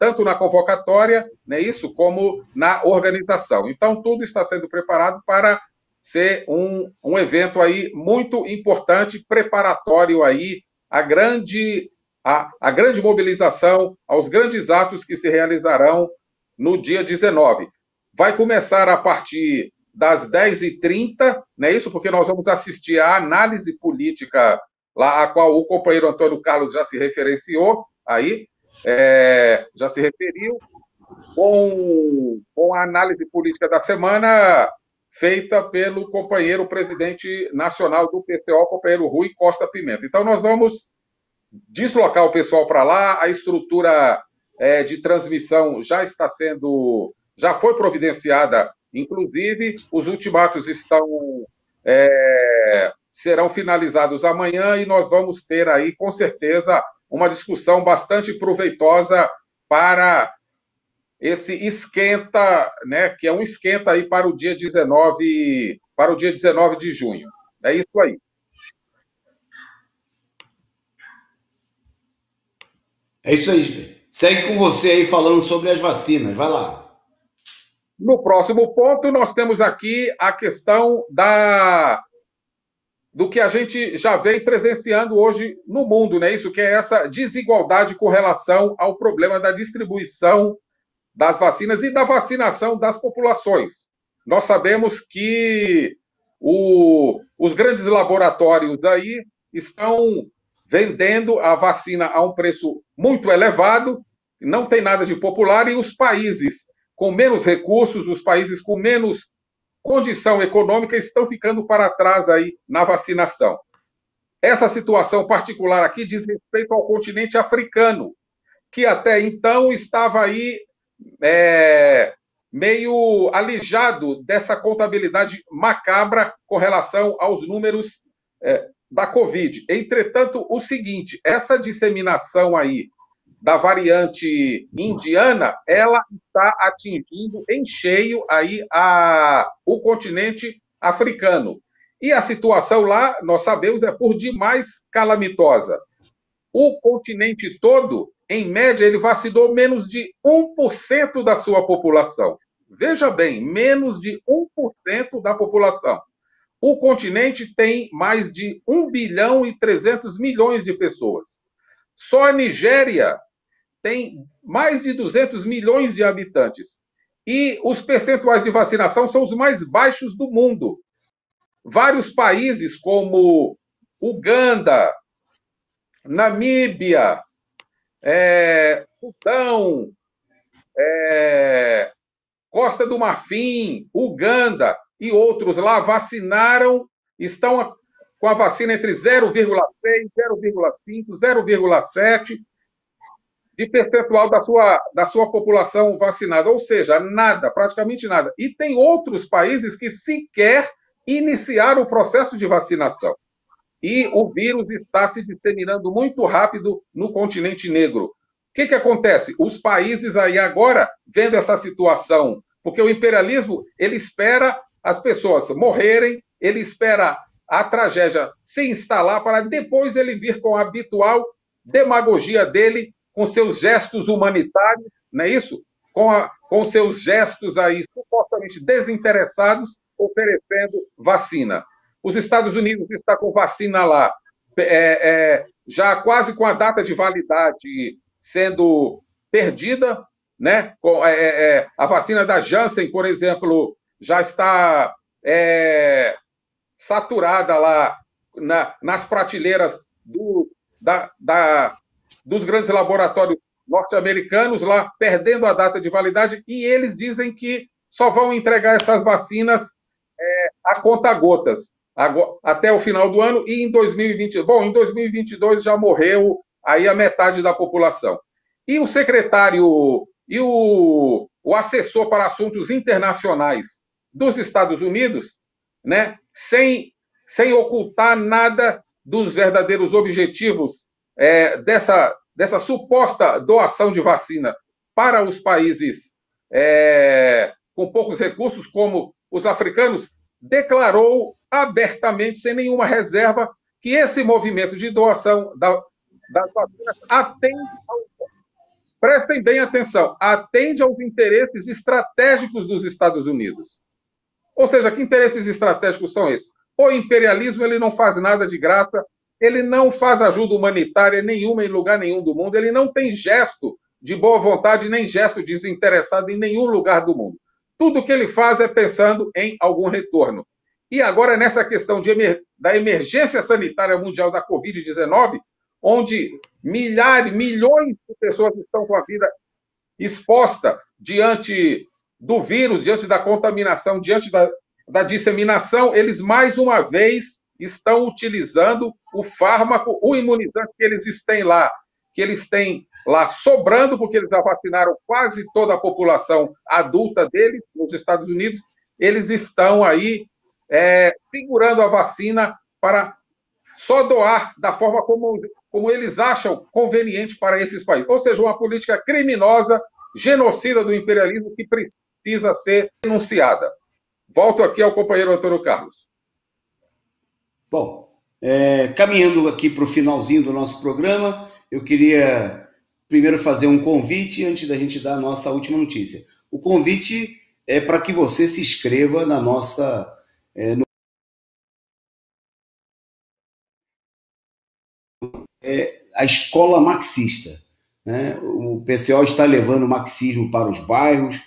tanto na convocatória, né, isso, como na organização. Então, tudo está sendo preparado para ser um evento aí muito importante, preparatório aí, a grande a grande mobilização, aos grandes atos que se realizarão no dia 19. Vai começar a partir das 10h30, não é isso? Porque nós vamos assistir à análise política, lá, a qual o companheiro Antônio Carlos já se referenciou, aí, já se referiu, com a análise política da semana feita pelo companheiro presidente nacional do PCO, companheiro Rui Costa Pimenta. Então, nós vamos deslocar o pessoal para lá, a estrutura de transmissão já foi providenciada, inclusive, os ultimatos serão finalizados amanhã e nós vamos ter aí, com certeza, uma discussão bastante proveitosa para esse esquenta, né, que é um esquenta aí para o dia 19 de junho. É isso aí. É isso aí. Segue com você aí falando sobre as vacinas. Vai lá. No próximo ponto, nós temos aqui a questão do que a gente já vem presenciando hoje no mundo, né? Isso que é essa desigualdade com relação ao problema da distribuição das vacinas e da vacinação das populações. Nós sabemos que os grandes laboratórios aí estão vendendo a vacina a um preço muito elevado, não tem nada de popular, e os países com menos recursos, os países com menos condição econômica estão ficando para trás aí na vacinação. Essa situação particular aqui diz respeito ao continente africano, que até então estava aí meio alijado dessa contabilidade macabra com relação aos números da Covid. Entretanto, o seguinte, essa disseminação aí da variante indiana, ela está atingindo em cheio aí o continente africano. E a situação lá, nós sabemos, é por demais calamitosa. O continente todo, em média, ele vacinou menos de 1% da sua população. Veja bem, menos de 1% da população. O continente tem mais de 1 bilhão e 300 milhões de pessoas. Só a Nigéria tem mais de 200 milhões de habitantes. E os percentuais de vacinação são os mais baixos do mundo. Vários países como Uganda, Namíbia, Sudão, Costa do Marfim, Uganda e outros lá vacinaram, estão com a vacina entre 0,6, 0,5, 0,7 de percentual da sua população vacinada, ou seja, nada, praticamente nada. E tem outros países que sequer iniciaram o processo de vacinação. E o vírus está se disseminando muito rápido no continente negro. O que acontece? Os países aí agora, vendo essa situação, porque o imperialismo, ele espera as pessoas morrerem, ele espera a tragédia se instalar para depois ele vir com a habitual demagogia dele, com seus gestos humanitários, não é isso? Com seus gestos aí supostamente desinteressados, oferecendo vacina. Os Estados Unidos estão com vacina lá, já quase com a data de validade sendo perdida, né? A vacina da Janssen, por exemplo, já está saturada lá nas prateleiras dos grandes laboratórios norte-americanos, lá perdendo a data de validade, e eles dizem que só vão entregar essas vacinas a conta-gotas até o final do ano, e em 2020, em 2022 já morreu aí a metade da população. E o secretário e o assessor para assuntos internacionais dos Estados Unidos, né, sem ocultar nada dos verdadeiros objetivos dessa suposta doação de vacina para os países com poucos recursos, como os africanos, declarou abertamente, sem nenhuma reserva, que esse movimento de doação das vacinas prestem bem atenção, atende aos interesses estratégicos dos Estados Unidos. Ou seja, que interesses estratégicos são esses? O imperialismo, ele não faz nada de graça, ele não faz ajuda humanitária nenhuma em lugar nenhum do mundo, ele não tem gesto de boa vontade, nem gesto desinteressado em nenhum lugar do mundo. Tudo que ele faz é pensando em algum retorno. E agora, nessa questão da emergência sanitária mundial da Covid-19, onde milhões de pessoas estão com a vida exposta diante do vírus, diante da contaminação, diante da disseminação, eles, mais uma vez, estão utilizando o fármaco, o imunizante que eles têm lá sobrando, porque eles já vacinaram quase toda a população adulta deles, nos Estados Unidos, eles estão aí segurando a vacina para só doar da forma como eles acham conveniente para esses países. Ou seja, uma política criminosa, genocida do imperialismo que precisa ser denunciada. Volto aqui ao companheiro Antônio Carlos. Bom, caminhando aqui para o finalzinho do nosso programa, eu queria primeiro fazer um convite antes da gente dar a nossa última notícia. O convite é para que você se inscreva na nossa... a escola marxista, né? O PCO está levando o marxismo para os bairros,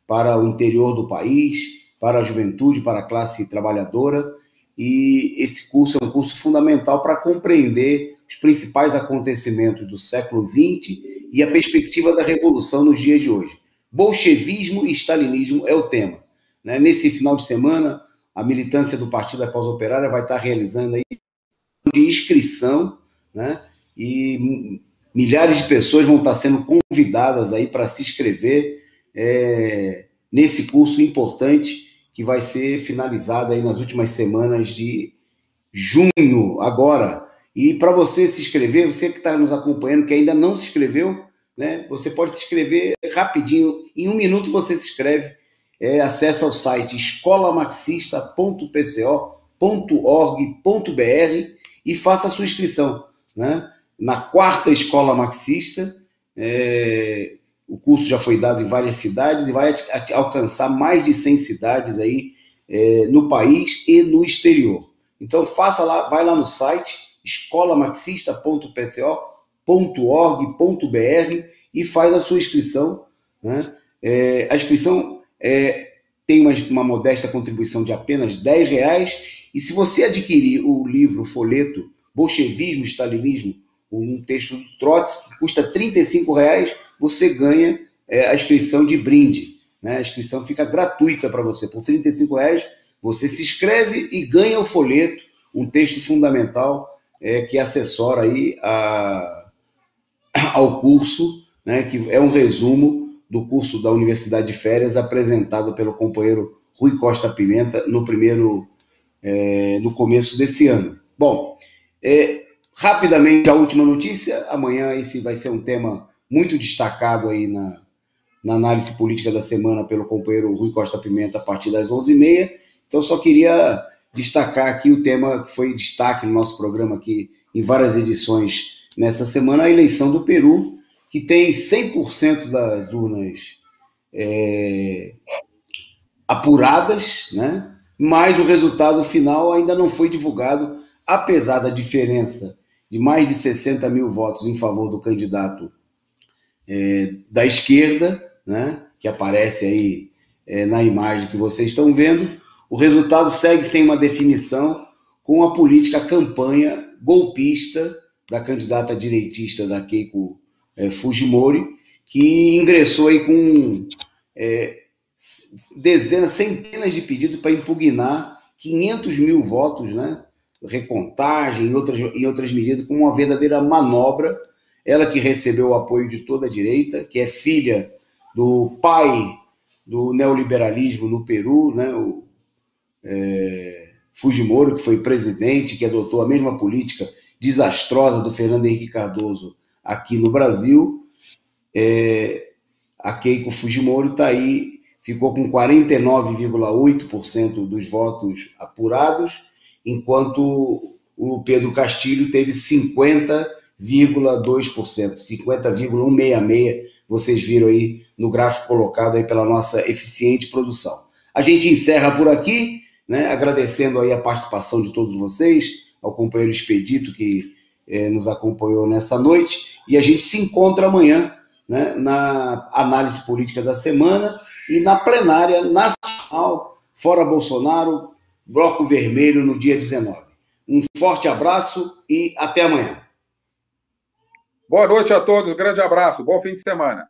para o interior do país, para a juventude, para a classe trabalhadora, e esse curso é um curso fundamental para compreender os principais acontecimentos do século XX e a perspectiva da revolução nos dias de hoje. Bolchevismo e stalinismo é o tema, né? Nesse final de semana, a militância do Partido da Causa Operária vai estar realizando aí de inscrição, né? E milhares de pessoas vão estar sendo convidadas aí para se inscrever nesse curso importante que vai ser finalizado aí nas últimas semanas de junho, agora. E para você se inscrever, você que está nos acompanhando, que ainda não se inscreveu, né, você pode se inscrever rapidinho, em 1 minuto você se inscreve, acessa o site escolamarxista.pco.org.br e faça a sua inscrição, né? Na 4ª Escola Marxista, o curso já foi dado em várias cidades e vai alcançar mais de 100 cidades aí no país e no exterior. Então faça lá, vai lá no site escolamarxista.pco.org.br e faz a sua inscrição, né? A inscrição tem uma modesta contribuição de apenas R$10, e se você adquirir o livro, o folheto Bolchevismo e Stalinismo, um texto do Trotsky, que custa R$35, você ganha a inscrição de brinde, né? A inscrição fica gratuita para você. Por R$35, você se inscreve e ganha o folheto, um texto fundamental que assessora aí ao curso, né? Que é um resumo do curso da Universidade de Férias apresentado pelo companheiro Rui Costa Pimenta no começo desse ano. Bom, rapidamente a última notícia. Amanhã esse vai ser um tema muito destacado aí na análise política da semana pelo companheiro Rui Costa Pimenta a partir das 11h30. Então só queria destacar aqui o tema que foi destaque no nosso programa aqui em várias edições nessa semana, a eleição do Peru, que tem 100% das urnas apuradas, né? Mas o resultado final ainda não foi divulgado, apesar da diferença de mais de 60 mil votos em favor do candidato da esquerda, né, que aparece aí na imagem que vocês estão vendo. O resultado segue sem uma definição, com a política, a campanha golpista da candidata direitista da Keiko Fujimori, que ingressou aí com centenas de pedidos para impugnar 500 mil votos, né, recontagem e outras medidas, como uma verdadeira manobra. Ela que recebeu o apoio de toda a direita, que é filha do pai do neoliberalismo no Peru, né, o Fujimori, que foi presidente, que adotou a mesma política desastrosa do Fernando Henrique Cardoso aqui no Brasil. A Keiko Fujimori está aí, ficou com 49,8% dos votos apurados, enquanto o Pedro Castilho teve 50,2%, 50,166%, vocês viram aí no gráfico colocado aí pela nossa eficiente produção. A gente encerra por aqui, né, agradecendo aí a participação de todos vocês, ao companheiro Expedito, que nos acompanhou nessa noite, e a gente se encontra amanhã, né, na análise política da semana e na plenária nacional, fora Bolsonaro, Bloco Vermelho, no dia 19. Um forte abraço e até amanhã. Boa noite a todos, grande abraço, bom fim de semana.